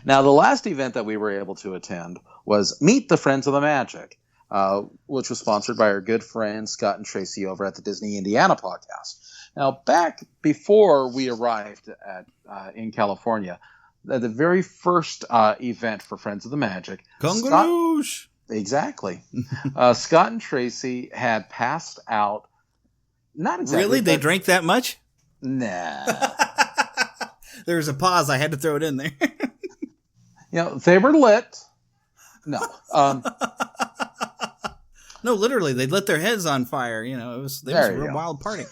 Now, the last event that we were able to attend was Meet the Friends of the Magic, which was sponsored by our good friends Scott and Tracy over at the Disney Indiana Podcast. Now, back before we arrived in California, the very first event for Friends of the Magic, Congaloosh! Exactly. Scott and Tracy had passed out. Not exactly. Really? They drank that much? Nah. There was a pause. I had to throw it in there. They were lit. No. No, literally, they lit their heads on fire. It was a real wild party.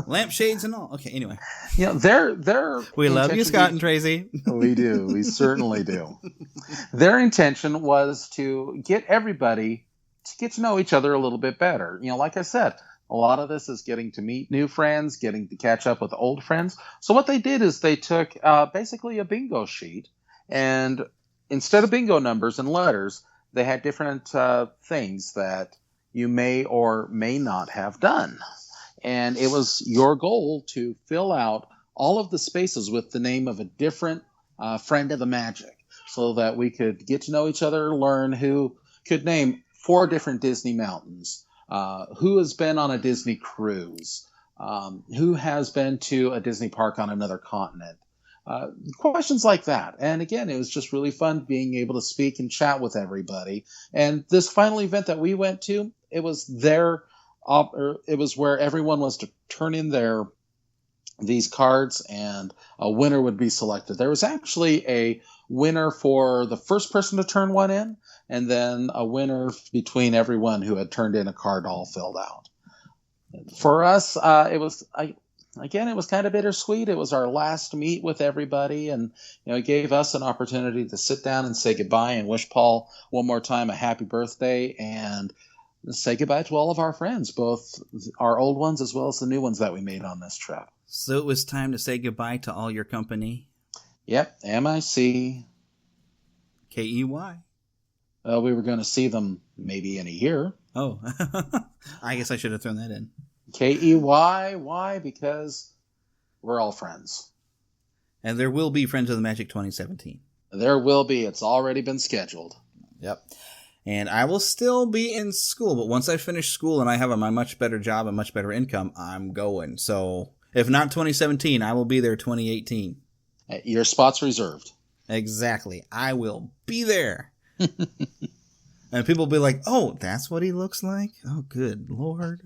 Lampshades and all. Okay, anyway. We love you, Scott and Tracy. We do. We certainly do. Their intention was to get everybody to get to know each other a little bit better. Like I said, a lot of this is getting to meet new friends, getting to catch up with old friends. So what they did is they took basically a bingo sheet, and instead of bingo numbers and letters, they had different things that you may or may not have done. And it was your goal to fill out all of the spaces with the name of a different friend of the magic so that we could get to know each other, learn who could name 4 different Disney mountains, who has been on a Disney cruise, who has been to a Disney park on another continent. Questions like that. And again, it was just really fun being able to speak and chat with everybody. And this final event that we went to, it was where everyone was to turn in these cards and a winner would be selected. There was actually a winner for the first person to turn one in, and then a winner between everyone who had turned in a card all filled out. For us, it was kind of bittersweet. It was our last meet with everybody, and it gave us an opportunity to sit down and say goodbye and wish Paul one more time a happy birthday and say goodbye to all of our friends, both our old ones as well as the new ones that we made on this trip. So it was time to say goodbye to all your company? Yep, MIC. KEY. We were going to see them maybe in a year. Oh, I guess I should have thrown that in. KEY. Why? Because we're all friends. And there will be Friends of the Magic 2017. There will be. It's already been scheduled. Yep. And I will still be in school, but once I finish school and I have a much better job and much better income, I'm going. So if not 2017, I will be there 2018. Your spot's reserved. Exactly. I will be there. And people will be like, oh, that's what he looks like? Oh, good Lord.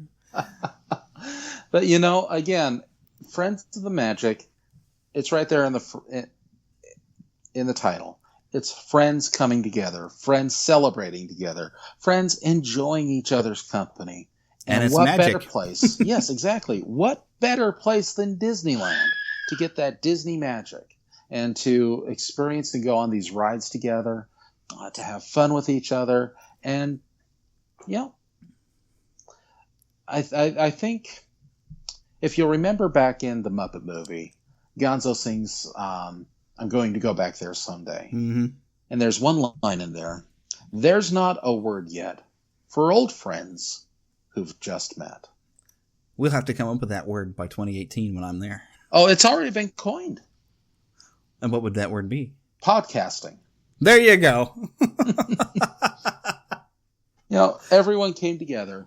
But, again, Friends of the Magic, it's right there in the title. It's friends coming together, friends celebrating together, friends enjoying each other's company. And it's what magic. Better place? Yes, exactly. What better place than Disneyland to get that Disney magic and to experience and go on these rides together, to have fun with each other. And, I think if you'll remember back in the Muppet movie, Gonzo sings, I'm going to go back there someday. Mm-hmm. And there's one line in there. There's not a word yet for old friends who've just met. We'll have to come up with that word by 2018 when I'm there. Oh, it's already been coined. And what would that word be? Podcasting. There you go. Everyone came together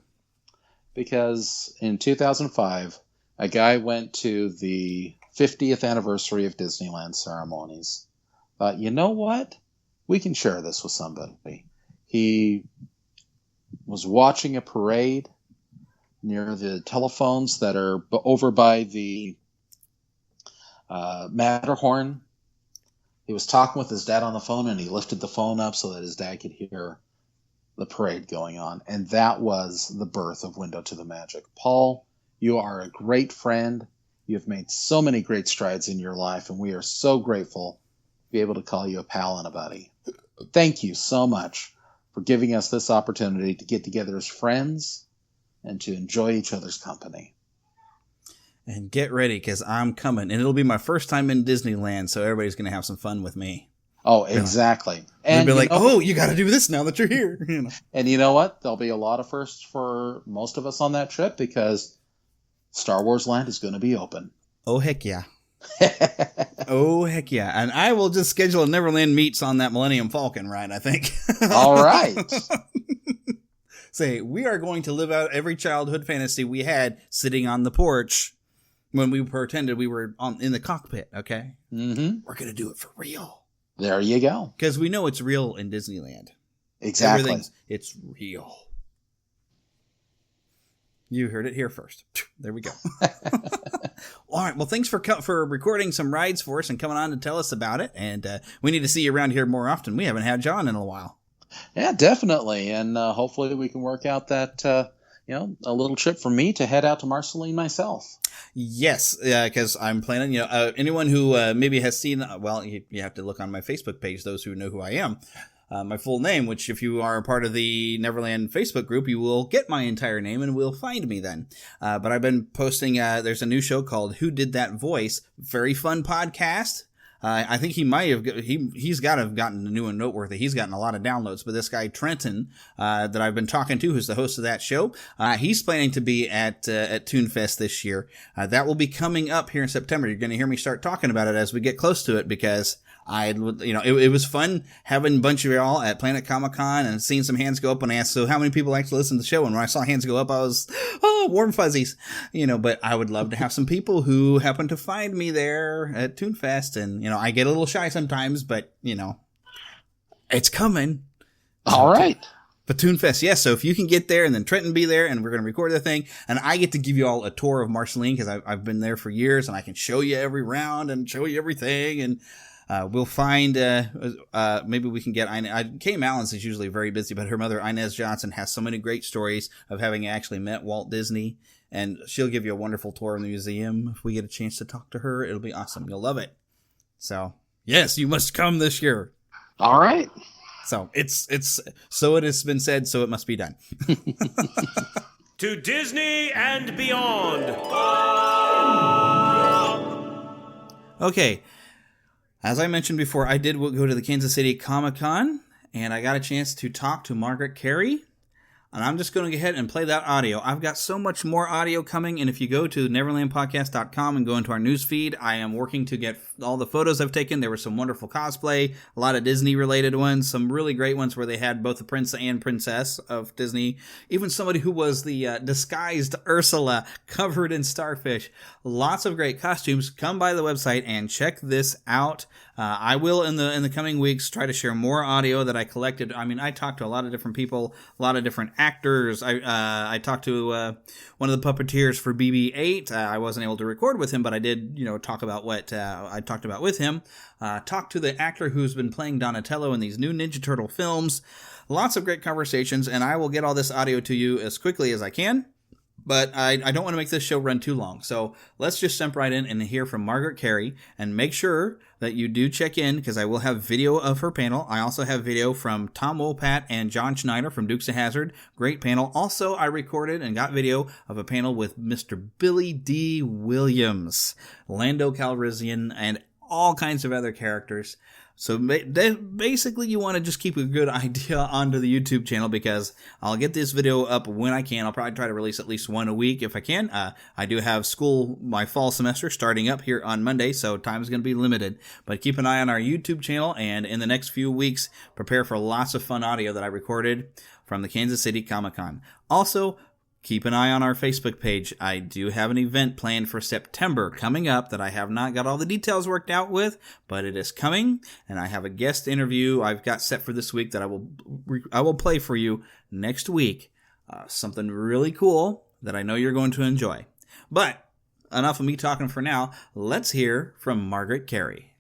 because in 2005, a guy went to the 50th anniversary of Disneyland ceremonies. Thought, you know what? We can share this with somebody. He was watching a parade near the telephones that are over by the Matterhorn. He was talking with his dad on the phone, and he lifted the phone up so that his dad could hear the parade going on. And that was the birth of Window to the Magic. Paul, you are a great friend. You have made so many great strides in your life, and we are so grateful to be able to call you a pal and a buddy. Thank you so much for giving us this opportunity to get together as friends and to enjoy each other's company. And get ready, because I'm coming. And it'll be my first time in Disneyland, so everybody's going to have some fun with me. Oh, exactly. And they'll be like, you got to do this now that you're here. And you know what? There'll be a lot of firsts for most of us on that trip, because Star Wars Land is going to be open. Oh, heck yeah. Oh, heck yeah. And I will just schedule a Neverland Meets on that Millennium Falcon ride, I think. All right. Say, we are going to live out every childhood fantasy we had sitting on the porch when we pretended we were in the cockpit, okay? Mm-hmm. We're going to do it for real. There you go. Because we know it's real in Disneyland. Exactly. It's real. You heard it here first. There we go. All right. Well, thanks for recording some rides for us and coming on to tell us about it. And we need to see you around here more often. We haven't had John in a while. Yeah, definitely. And hopefully we can work out that, a little trip for me to head out to Marceline myself. Yes, because I'm planning, anyone who maybe has seen, you have to look on my Facebook page, those who know who I am. My full name, which if you are a part of the Neverland Facebook group, you will get my entire name and will find me then. But I've been posting, there's a new show called Who Did That Voice? Very fun podcast. I think he's got to have gotten a new and noteworthy. He's gotten a lot of downloads, but this guy, Trenton, that I've been talking to, who's the host of that show, he's planning to be at ToonFest this year. That will be coming up here in September. You're going to hear me start talking about it as we get close to it, because it was fun having a bunch of y'all at Planet Comic-Con and seeing some hands go up when I asked, so how many people actually listen to the show? And when I saw hands go up, I was, warm fuzzies, but I would love to have some people who happen to find me there at ToonFest. And, I get a little shy sometimes, but, it's coming. All right. But ToonFest, yes. So if you can get there and then Trenton be there and we're going to record the thing and I get to give you all a tour of Marceline because I've been there for years and I can show you every round and show you everything. And we'll find, maybe we can get, Kay Mallins is usually very busy, but her mother, Inez Johnson, has so many great stories of having actually met Walt Disney, and she'll give you a wonderful tour of the museum. If we get a chance to talk to her, it'll be awesome. You'll love it. So, yes, you must come this year. All right. So so it has been said, so it must be done. To Disney and beyond. Okay. As I mentioned before, I did go to the Kansas City ComicCon, and I got a chance to talk to Margaret Kerry, and I'm just going to go ahead and play that audio. I've got so much more audio coming, and if you go to neverlandpodcast.com and go into our news feed, I am working to get all the photos I've taken. There was some wonderful cosplay, a lot of Disney-related ones, some really great ones where they had both the prince and princess of Disney, even somebody who was the disguised Ursula covered in starfish. Lots of great costumes. Come by the website and check this out. I will in the coming weeks try to share more audio that I collected. I mean, I talked to a lot of different people, a lot of different actors. I talked to one of the puppeteers for BB-8. I wasn't able to record with him, but I did, talk about what I talked about with him. Talked to the actor who's been playing Donatello in these new Ninja Turtle films. Lots of great conversations, and I will get all this audio to you as quickly as I can. But I don't want to make this show run too long. So let's just jump right in and hear from Margaret Kerry. And make sure that you do check in, because I will have video of her panel. I also have video from Tom Wopat and John Schneider from Dukes of Hazzard. Great panel. Also, I recorded and got video of a panel with Mr. Billy D. Williams, Lando Calrissian, and all kinds of other characters. So basically, you want to just keep a good idea onto the YouTube channel, because I'll get this video up when I can. I'll probably try to release at least one a week if I can. I do have school, my fall semester, starting up here on Monday, so time is going to be limited. But keep an eye on our YouTube channel, and in the next few weeks, prepare for lots of fun audio that I recorded from the Kansas City ComicCon. Also, keep an eye on our Facebook page. I do have an event planned for September coming up that I have not got all the details worked out with, but it is coming, and I have a guest interview I've got set for this week that I will play for you next week. Something really cool that I know you're going to enjoy. But enough of me talking for now. Let's hear from Margaret Kerry.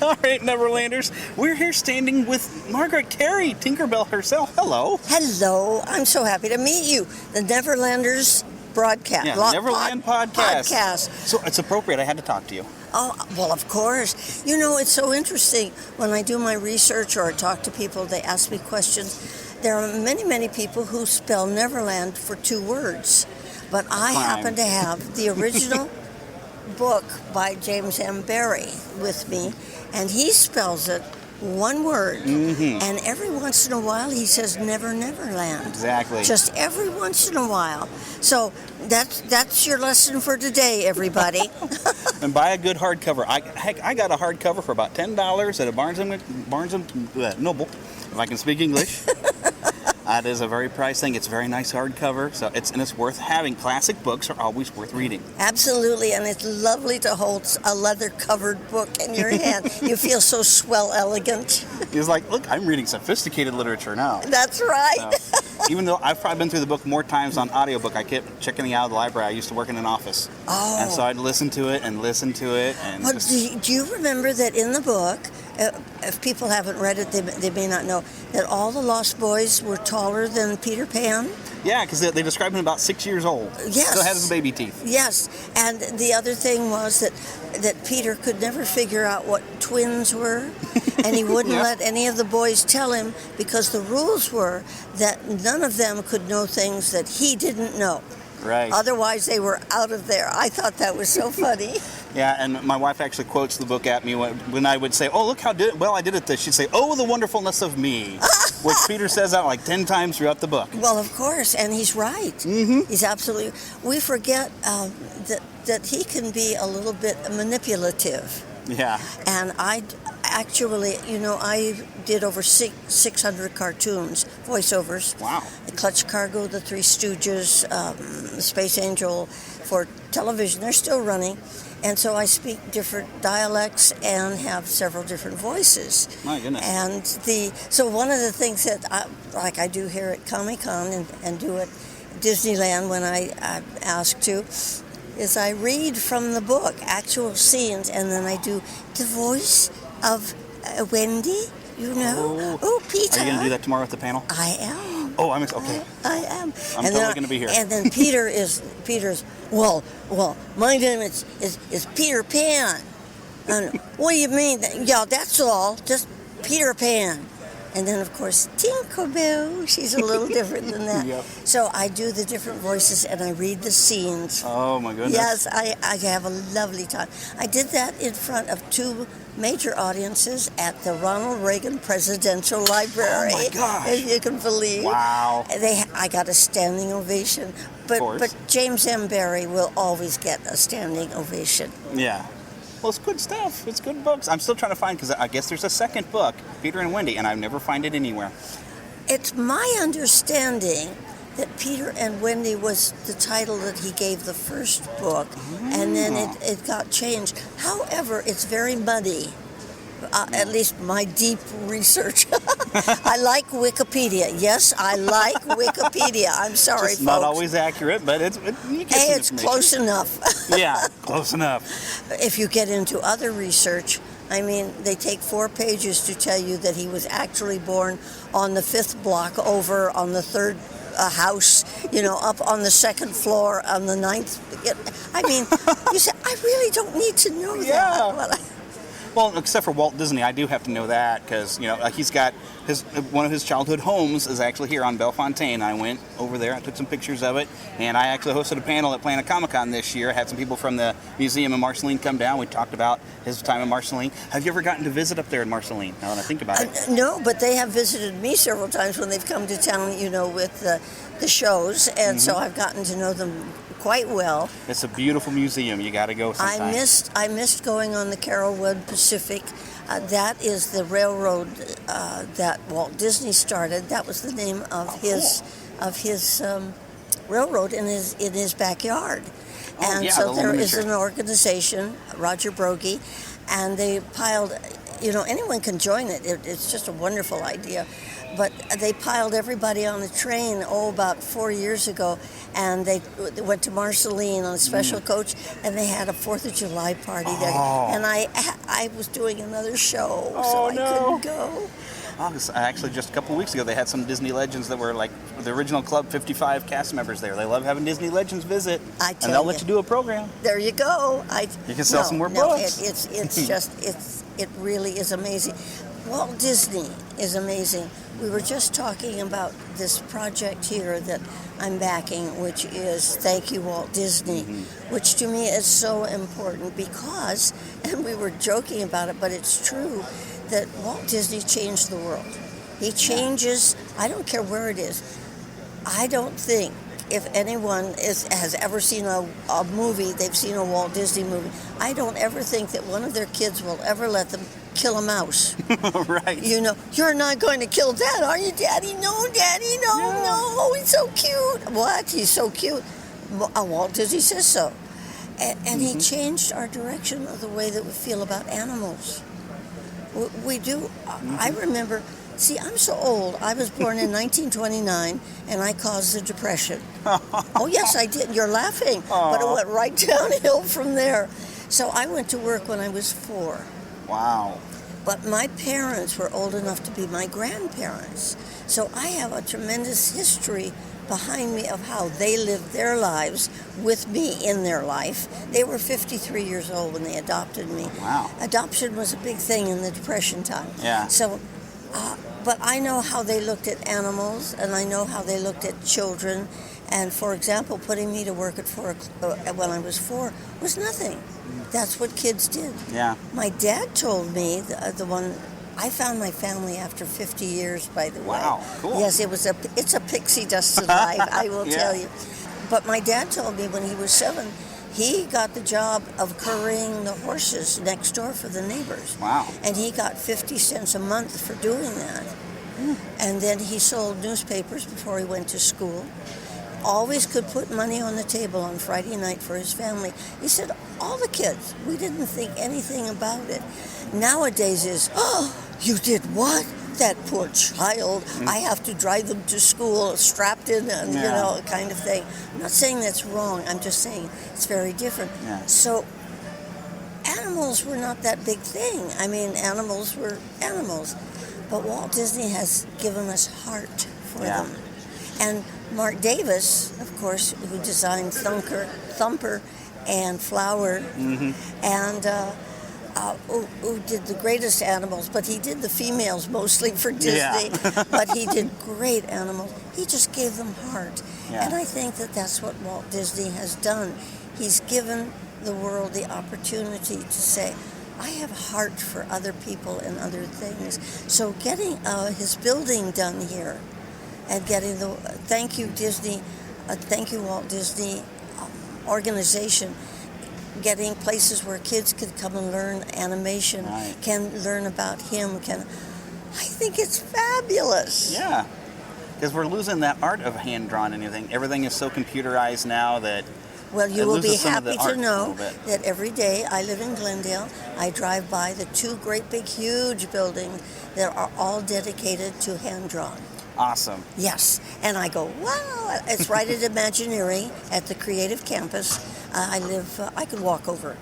All right, Neverlanders, we're here standing with Margaret Kerry, Tinkerbell herself. Hello. Hello. I'm so happy to meet you. The Neverlanders broadcast. Yeah, Neverland Podcast. So it's appropriate. I had to talk to you. Oh, well, of course. You know, it's so interesting. When I do my research or talk to people, they ask me questions. There are many, many people who spell Neverland for 2 words. But I happen to have the original book by James M. Barrie with me, and he spells it 1 word. Mm-hmm. And every once in a while he says Never Neverland. Exactly. Just every once in a while. So that's your lesson for today, everybody. And buy a good hardcover. I got a hardcover for about $10 at a Barnes & Noble, if I can speak English. That is a very priced thing. It's a very nice hardcover, so it's worth having. Classic books are always worth reading. Absolutely, and it's lovely to hold a leather-covered book in your hand. You feel so swell elegant. It's like, look, I'm reading sophisticated literature now. That's right. Even though I've probably been through the book more times on audiobook, I kept checking it out of the library. I used to work in an office. Oh. And so I'd listen to it. And well, do you remember that in the book, if people haven't read it, they may not know, that all the Lost Boys were taller than Peter Pan? Yeah, because they describe him about 6 years old. Yes. Still has his baby teeth. Yes, and the other thing was that Peter could never figure out what twins were, and he wouldn't let any of the boys tell him, because the rules were that none of them could know things that he didn't know. Right. Otherwise, they were out of there. I thought that was so funny. Yeah, and my wife actually quotes the book at me when I would say, "Oh, look how well I did at this." She'd say, "Oh, the wonderfulness of me," which Peter says out like 10 times throughout the book. Well, of course, and he's right. Mm-hmm. He's absolutely. We forget that he can be a little bit manipulative. Yeah. And I did over 600 cartoons, voiceovers. Wow. Clutch Cargo, The Three Stooges, Space Angel for television. They're still running. And so I speak different dialects and have several different voices. My goodness. And so one of the things that I do here at Comic-Con and do at Disneyland when I'm asked to, is I read from the book, actual scenes, and then I do the voice of Wendy, you know. Oh, Peter. Are you going to do that tomorrow at the panel? I am. Oh, I'm okay. I am. I'm totally going to be here. And then Peter's, well, my name is Peter Pan. And what do you mean? Yeah, that's all. Just Peter Pan. And then, of course, Tinkerbell. She's a little different than that. Yep. So I do the different voices, and I read the scenes. Oh, my goodness. Yes, I have a lovely time. I did that in front of 2 major audiences at the Ronald Reagan Presidential Library. Oh, my gosh. If you can believe. Wow. I got a standing ovation. But James M. Barrie will always get a standing ovation. Yeah. Well, it's good stuff. It's good books. I'm still trying to find, because I guess there's a second book, Peter and Wendy, and I never find it anywhere. It's my understanding that Peter and Wendy was the title that he gave the first book, and then it got changed. However, it's very muddy. At least my deep research. I like Wikipedia. Yes, I like Wikipedia. I'm sorry, Just folks. not always accurate, but it's close enough. Yeah, close enough. If you get into other research, I mean, they take 4 pages to tell you that he was actually born on the 5th block over on the 3rd a house, up on the second floor on the 9th. I mean, you say, I really don't need to know that. Well, except for Walt Disney, I do have to know that because, he's got one of his childhood homes is actually here on Bellefontaine. I went over there, I took some pictures of it, and I actually hosted a panel at Planet Comic-Con this year. I had some people from the museum in Marceline come down. We talked about his time in Marceline. Have you ever gotten to visit up there in Marceline, now that I think about it? No, but they have visited me several times when they've come to town, with the shows, and so I've gotten to know them quite well. It's a beautiful museum. You got to go sometime. I missed going on the Carolwood Pacific. That is the railroad that Walt Disney started. That was the name of his railroad in his backyard. And so there is an organization, Roger Brogy, and they piled. Anyone can join it. It's just a wonderful idea. But they piled everybody on a train, about 4 years ago, and they went to Marceline on a special coach, and they had a 4th of July party there. And I was doing another show, so I couldn't go. Actually, just a couple of weeks ago, they had some Disney Legends that were like the original Club 55 cast members there. They love having Disney Legends visit, and they'll let you do a program. There you go. You can sell some more books. It really is amazing. Walt Disney is amazing. We were just talking about this project here that I'm backing, which is Thank You, Walt Disney, which to me is so important because, and we were joking about it, but it's true, that Walt Disney changed the world. He changes, I don't care where it is. I don't think if anyone has ever seen a movie, they've seen a Walt Disney movie, I don't ever think that one of their kids will ever let them kill a mouse. Right. You're not going to kill that, are you, Daddy? No, Daddy, no, he's so cute. What? He's so cute. Walt Disney says so. And he changed our direction of the way that we feel about animals. We do. I remember, I'm so old. I was born in 1929, and I caused the Depression. Oh, yes, I did. You're laughing. But it went right downhill from there. So I went to work when I was 4. Wow. But my parents were old enough to be my grandparents. So I have a tremendous history behind me of how they lived their lives with me in their life. They were 53 years old when they adopted me. Wow. Adoption was a big thing in the Depression time. Yeah. So, but I know how they looked at animals, and I know how they looked at children. And for example, putting me to work when I was 4 was nothing. That's what kids did. Yeah. My dad told me, I found my family after 50 years, by the way. Wow, cool. Yes, it's a pixie dusted life, I will tell you. But my dad told me when he was 7, he got the job of currying the horses next door for the neighbors. Wow. And he got 50 cents a month for doing that. And then he sold newspapers before he went to school. Always could put money on the table on Friday night for his family. He said, all the kids, we didn't think anything about it. Nowadays is, you did what? That poor child. I have to drive them to school strapped in and, kind of thing. I'm not saying that's wrong. I'm just saying it's very different. Yeah. So animals were not that big thing. I mean, animals were animals. But Walt Disney has given us heart for them. And Mark Davis, of course, who designed Thumper and Flower, and who did the greatest animals, but he did the females mostly for Disney, but he did great animals. He just gave them heart. Yeah. And I think that that's what Walt Disney has done. He's given the world the opportunity to say, I have heart for other people and other things. So getting his building done here, and getting the Thank You Disney, Thank You Walt Disney organization, getting places where kids could come and learn animation, can learn about him, I think it's fabulous. Yeah, because we're losing that art of hand-drawn anything. Everything is so computerized now that well, you will be happy to know that every day I live in Glendale, I drive by the 2 great big huge buildings that are all dedicated to hand-drawn. Awesome. Yes. And I go, wow. It's right at Imagineering at the Creative Campus. I could walk over.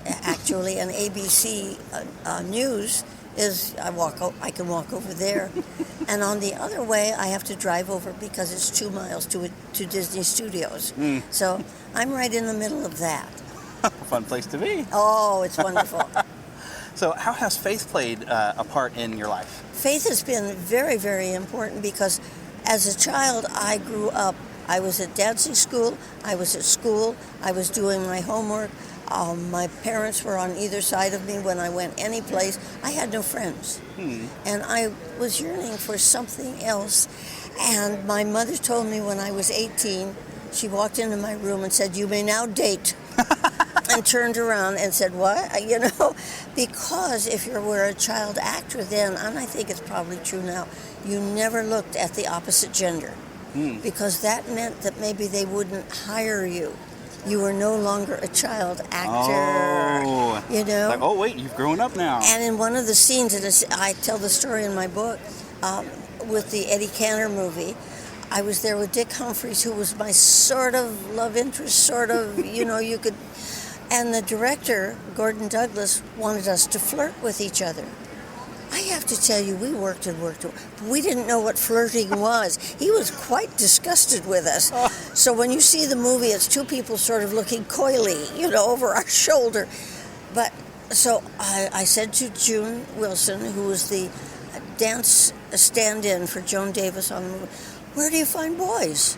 Actually, and ABC News is I can walk over there. And on the other way, I have to drive over because it's 2 miles to Disney Studios. So I'm right in the middle of that. Fun place to be. Oh, it's wonderful. So how has faith played a part in your life? Faith has been very, very important because as a child, I grew up. I was at dancing school, I was at school, I was doing my homework. My parents were on either side of me when I went any place. I had no friends. And I was yearning for something else. And my mother told me when I was 18, she walked into my room and said, "You may now date." And turned around and said, "What?" You know, because if you were a child actor then, and I think it's probably true now, you never looked at the opposite gender. Because that meant that maybe they wouldn't hire you. You were no longer a child actor. Oh. You know? Like, oh, wait, you've grown up now. And in one of the scenes, I tell the story in my book, with the Eddie Cantor movie, I was there with Dick Humphreys, who was my sort of love interest, sort of, you know, you could... And the director, Gordon Douglas, wanted us to flirt with each other. I have to tell you, we worked and worked. We didn't know what flirting was. He was quite disgusted with us. So when you see the movie, it's two people sort of looking coyly, you know, over our shoulder. But so I said to June Wilson, who was the dance stand-in for Joan Davis on the movie, "Where do you find boys?"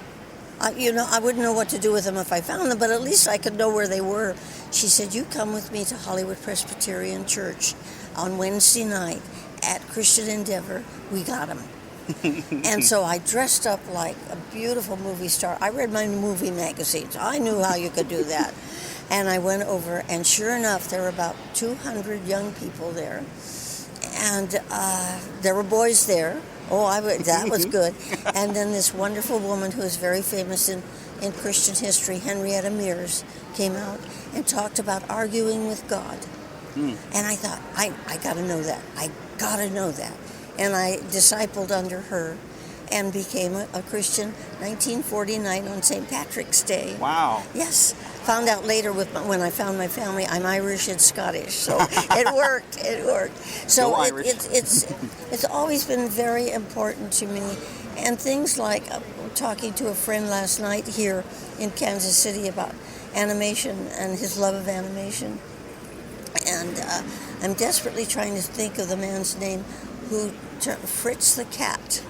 You know, I wouldn't know what to do with them if I found them, but at least I could know where they were. She said, "You come with me to Hollywood Presbyterian Church on Wednesday night at Christian Endeavor." We got them. And so I dressed up like a beautiful movie star. I read my movie magazines. I knew how you could do that. And I went over, and sure enough, there were about 200 young people there. And there were boys there. That was good. And then this wonderful woman who is very famous in Christian history, Henrietta Mears, came out and talked about arguing with God. And I thought, I got to know that. I got to know that. And I discipled under her and became a Christian 1949 on St. Patrick's Day. Wow. Yes. Found out later when I found my family, I'm Irish and Scottish. So it worked. It worked. So it's always been very important to me. And things like talking to a friend last night here in Kansas City about animation and his love of animation. And I'm desperately trying to think of the man's name who Fritz the Cat.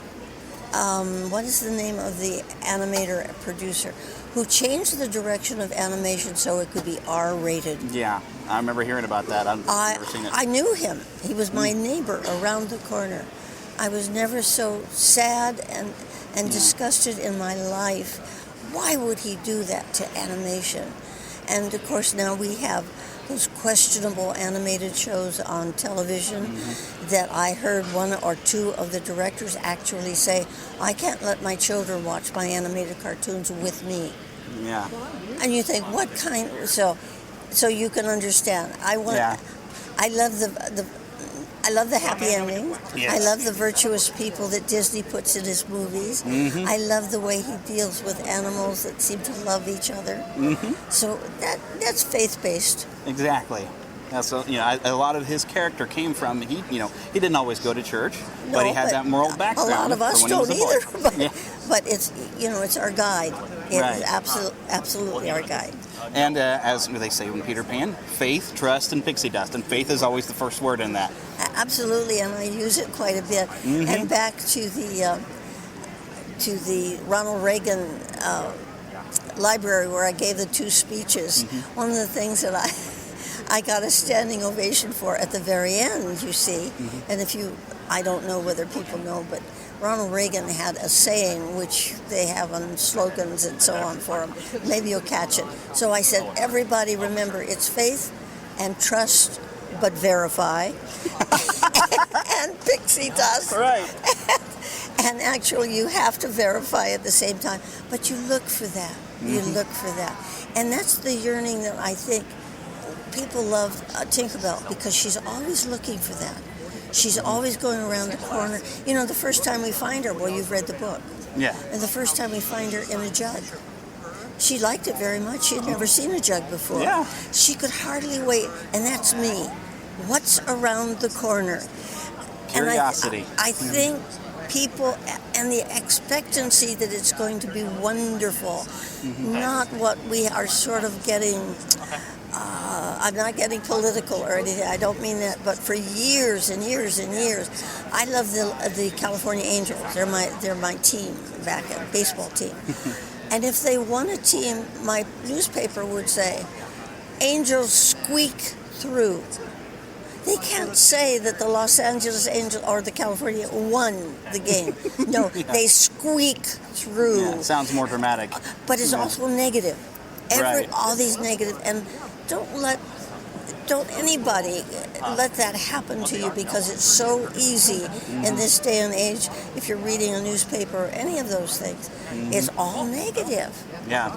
What is the name of the animator producer who changed the direction of animation so it could be R-rated? Yeah, I remember hearing about that. I've never seen it. I knew him. He was my neighbor around the corner. I was never so sad and disgusted in my life. Why would he do that to animation? And of course now we have those questionable animated shows on television that I heard one or two of the directors actually say, "I can't let my children watch my animated cartoons with me." Yeah. And you think, what kind? So you can understand. I love the happy ending. Yes. I love the virtuous people that Disney puts in his movies. I love the way he deals with animals that seem to love each other. So that's faith-based. Exactly. Yeah, so a lot of his character came from he didn't always go to church, but he had that moral background. A lot of us don't either, but it's it's our guide. It Right. is absolutely our guide. And as they say in Peter Pan, faith, trust, and pixie dust. And faith is always the first word in that. Absolutely, and I use it quite a bit. And back to the Ronald Reagan library where I gave the two speeches. One of the things that I got a standing ovation for at the very end, you see. And I don't know whether people know, but Ronald Reagan had a saying, which they have on slogans and so on for him. Maybe you'll catch it. So I said, everybody remember, it's faith and trust, but verify. And pixie dust. Right. And actually, you have to verify at the same time. But you look for that. You look for that. And that's the yearning that I think people love Tinkerbell, because she's always looking for that. She's always going around the corner. The first time we find her, well, you've read the book. Yeah. And the first time we find her in a jug. She liked it very much. She'd never seen a jug before. Yeah. She could hardly wait. And that's me. what's around the corner. Curiosity. And I think people and the expectancy that it's going to be wonderful, not what we are sort of getting. I'm not getting political or anything. I don't mean that. But for years and years and years, I love the California Angels. They're my team back at baseball team. And if they won a team, my newspaper would say, Angels squeak through. They can't say that the Los Angeles Angels or the California won the game. No, they squeak through. Yeah, it sounds more dramatic. But it's also negative. All these negative, and don't anybody let that happen to you, because it's so easy in this day and age. If you're reading a newspaper or any of those things, it's all negative. Yeah.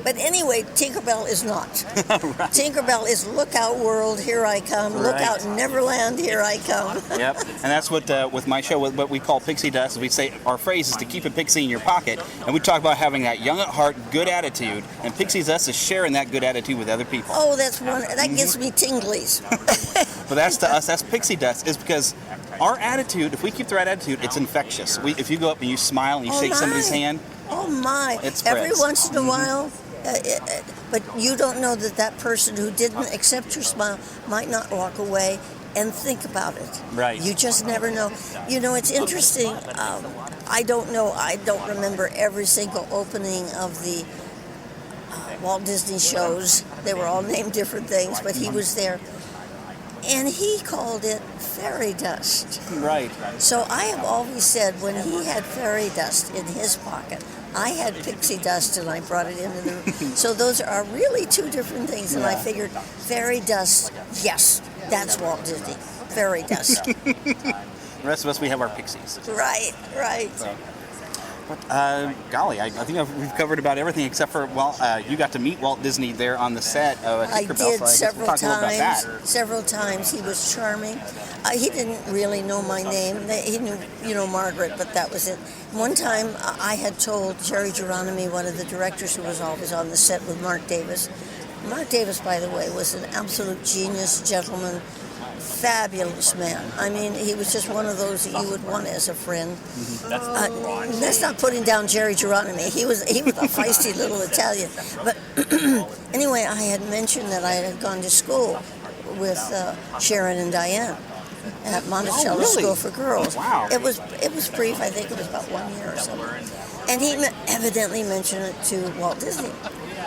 But anyway, Tinkerbell is not. Right. Tinkerbell is look out world, here I come. Look out Neverland, here I come. Yep, and that's what with my show, what we call Pixie Dust. We say our phrase is to keep a pixie in your pocket, and we talk about having that young at heart, good attitude, and Pixie Dust is sharing that good attitude with other people. Oh, that's wonderful. That gives me tinglies. But that's to us. That's Pixie Dust, is because our attitude, if we keep the right attitude, it's infectious. If you go up and you smile and you shake somebody's hand. Oh my! Every once in a while, but you don't know that person who didn't accept your smile might not walk away and think about it. Right. You just never know. You know, it's interesting. I don't know. I don't remember every single opening of the Walt Disney shows. They were all named different things, but he was there. And he called it fairy dust. Right. So I have always said when he had fairy dust in his pocket, I had pixie dust and I brought it into the room. So those are really two different things. And I figured fairy dust, yes, that's Walt Disney. Fairy dust. The rest of us, we have our pixies. Right. So. But, golly, I think we've covered about everything except for, you got to meet Walt Disney there on the set of Tinkerbell. I did so several times. Several times. He was charming. He didn't really know my name. He knew, Margaret, but that was it. One time, I had told Jerry Geronimi, one of the directors who was always on the set with Mark Davis. Mark Davis, by the way, was an absolute genius, gentleman, fabulous man. I mean, he was just one of those that you would want as a friend. That's not putting down Jerry Geronimi. He was a feisty little Italian. But anyway, I had mentioned that I had gone to school with Sharon and Diane at Monticello School for Girls. Wow. It was brief. I think it was about 1 year or something. And he evidently mentioned it to Walt Disney.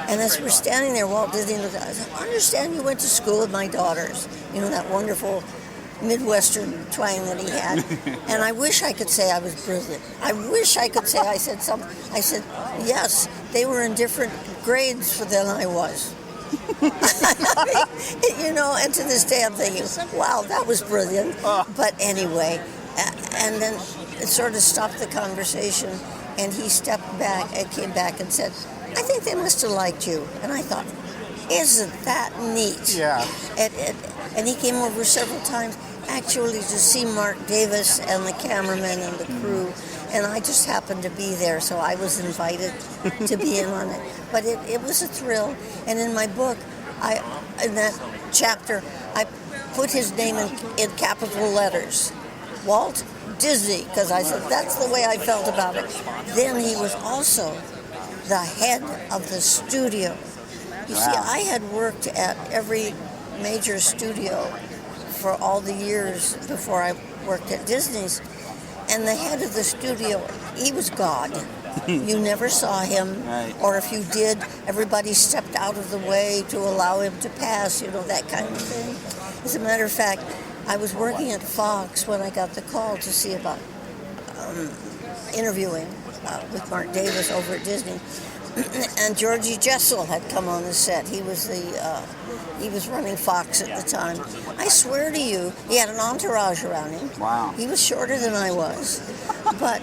And as we're standing there, Walt Disney looked at us. I said, I understand you went to school with my daughters. You know, that wonderful Midwestern twang that he had. And I wish I could say I was brilliant. I wish I could say I said something. I said, yes, they were in different grades than I was. You know, and to this day I'm thinking, wow, that was brilliant. But anyway, and then it sort of stopped the conversation, and he stepped back and came back and said, I think they must have liked you. And I thought, isn't that neat? Yeah. And he came over several times, actually, to see Mark Davis and the cameraman and the crew. And I just happened to be there, so I was invited to be in on it. But it was a thrill. And in my book, in that chapter, I put his name in capital letters. Walt Disney, because I said that's the way I felt about it. Then he was also the head of the studio. You see, I had worked at every major studio for all the years before I worked at Disney's. And the head of the studio, he was God. You never saw him, or if you did, everybody stepped out of the way to allow him to pass, you know, that kind of thing. As a matter of fact, I was working at Fox when I got the call to see about interviewing with Mark Davis over at Disney. And Georgie Jessel had come on the set. He was he was running Fox at the time. I swear to you, he had an entourage around him. Wow. He was shorter than I was. But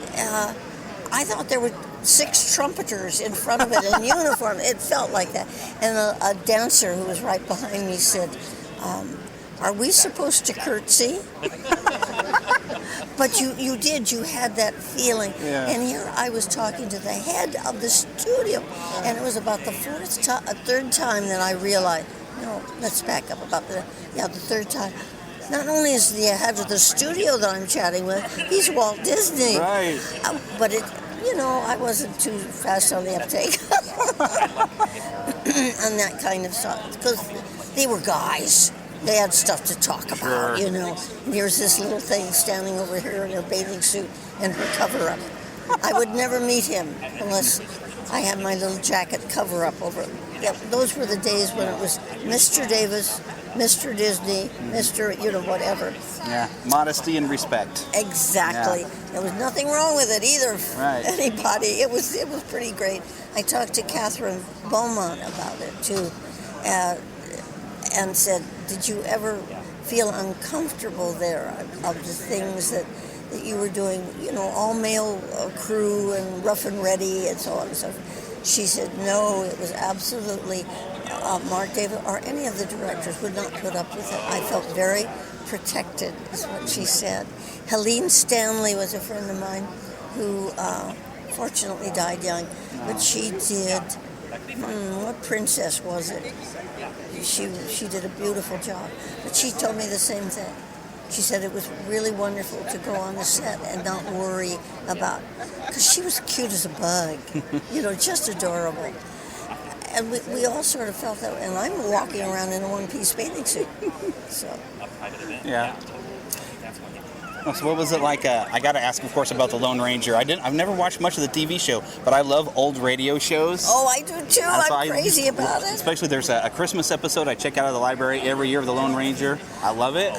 I thought there were 6 trumpeters in front of it in uniform. It felt like that. And a dancer who was right behind me said, are we supposed to curtsy? But you did. You had that feeling. Yeah. And here I was talking to the head of the studio. And it was about the third time that I realized, No, let's back up about the third time. Not only is the head of the studio that I'm chatting with, he's Walt Disney. Right. But I wasn't too fast on the uptake and that kind of stuff. Because they were guys. They had stuff to talk about, Sure. And here's this little thing standing over here in her bathing suit and her cover-up. I would never meet him unless I had my little jacket cover-up over it. Yeah, those were the days when it was Mr. Davis, Mr. Disney, Mr. whatever. Yeah, modesty and respect. Exactly. Yeah. There was nothing wrong with it either. Right. Anybody. It was pretty great. I talked to Catherine Beaumont about it too, and said, "Did you ever feel uncomfortable there of the things that you were doing? All male crew and rough and ready and so on and so forth." She said, "No, it was absolutely." Mark David or any of the directors would not put up with it. I felt very protected, is what she said. Helene Stanley was a friend of mine who fortunately died young, but she did, what princess was it? She did a beautiful job, but she told me the same thing. She said it was really wonderful to go on the set and not worry about, because she was cute as a bug, just adorable. And we all sort of felt that, and I'm walking around in a one-piece bathing suit. So. Yeah. So what was it like? I got to ask, of course, about the Lone Ranger. I've never watched much of the TV show, but I love old radio shows. Oh, I do too. I'm crazy about it. Especially there's a Christmas episode I check out of the library every year of the Lone Ranger. I love it.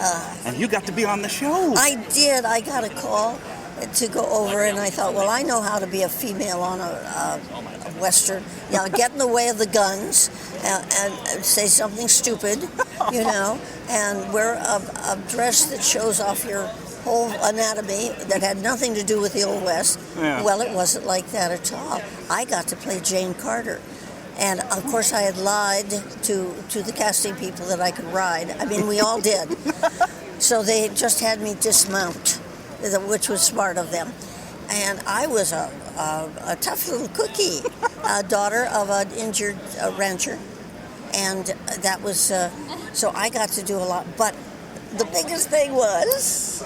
And you got to be on the show. I did. I got a call to go over, and I thought, well, I know how to be a female on a Western. Get in the way of the guns and say something stupid, and wear a dress that shows off your whole anatomy that had nothing to do with the Old West. Yeah. Well, it wasn't like that at all. I got to play Jane Carter. And, of course, I had lied to the casting people that I could ride. I mean, we all did. So they just had me dismount, which was smart of them. And I was a tough little cookie, daughter of an injured rancher. And that was, so I got to do a lot. But the biggest thing was,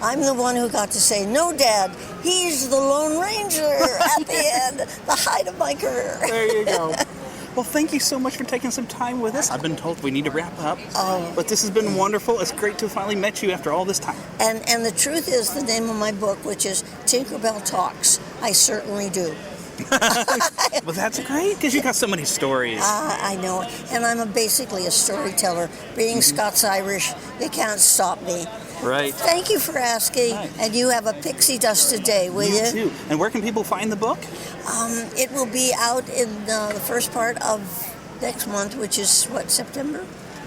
I'm the one who got to say, "No, Dad, he's the Lone Ranger," at the end, the height of my career. There you go. Well, thank you so much for taking some time with us. I've been told we need to wrap up. Oh. But this has been wonderful. It's great to have finally met you after all this time. And the truth is, the name of my book, which is Tinkerbell Talks, I certainly do. Well, that's great, because you got so many stories. I know. And I'm basically a storyteller. Being Scots-Irish, you can't stop me. Right. Thank you for asking. Right. And you have a pixie dust a day, will you? You too. And where can people find the book? It will be out in the first part of next month, which is, September?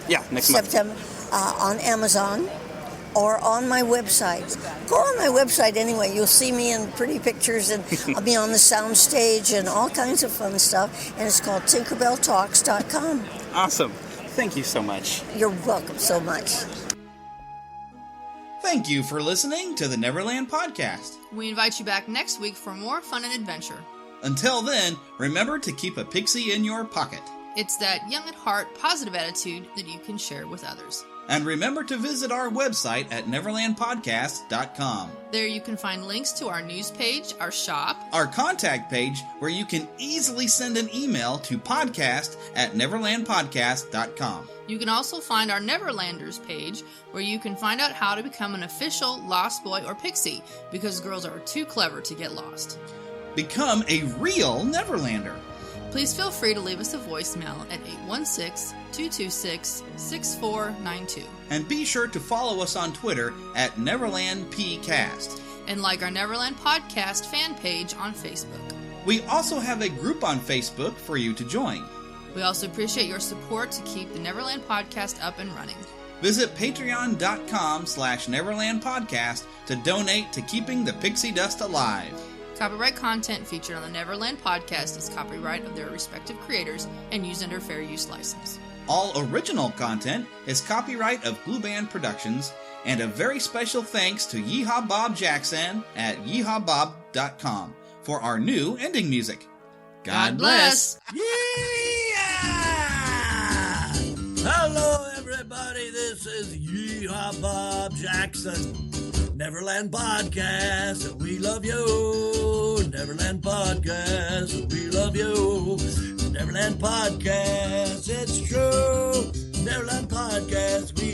Yeah, next month. September. On Amazon or on my website. Go on my website anyway. You'll see me in pretty pictures, and I'll be on the sound stage and all kinds of fun stuff. And it's called TinkerbellTalks.com. Awesome. Thank you so much. You're welcome so much. Thank you for listening to the Neverland Podcast. We invite you back next week for more fun and adventure. Until then, remember to keep a pixie in your pocket. It's that young at heart, positive attitude that you can share with others. And remember to visit our website at neverlandpodcast.com. There you can find links to our news page, our shop, our contact page, where you can easily send an email to podcast@neverlandpodcast.com. You can also find our Neverlanders page, where you can find out how to become an official Lost Boy or Pixie, because girls are too clever to get lost. Become a real Neverlander. Please feel free to leave us a voicemail at 816-226-6492. And be sure to follow us on Twitter at NeverlandPcast. And like our Neverland Podcast fan page on Facebook. We also have a group on Facebook for you to join. We also appreciate your support to keep the Neverland Podcast up and running. Visit patreon.com/Neverland Podcast to donate to keeping the pixie dust alive. Copyright content featured on the Neverland Podcast is copyright of their respective creators and used under fair use license. All original content is copyright of Blue Band Productions, and a very special thanks to Yeehaw Bob Jackson at yeehawbob.com for our new ending music. God bless! Yeah! This is Yeehaw Bob Jackson. Neverland Podcast, we love you. Neverland Podcast, we love you. Neverland Podcast, it's true. Neverland Podcast, we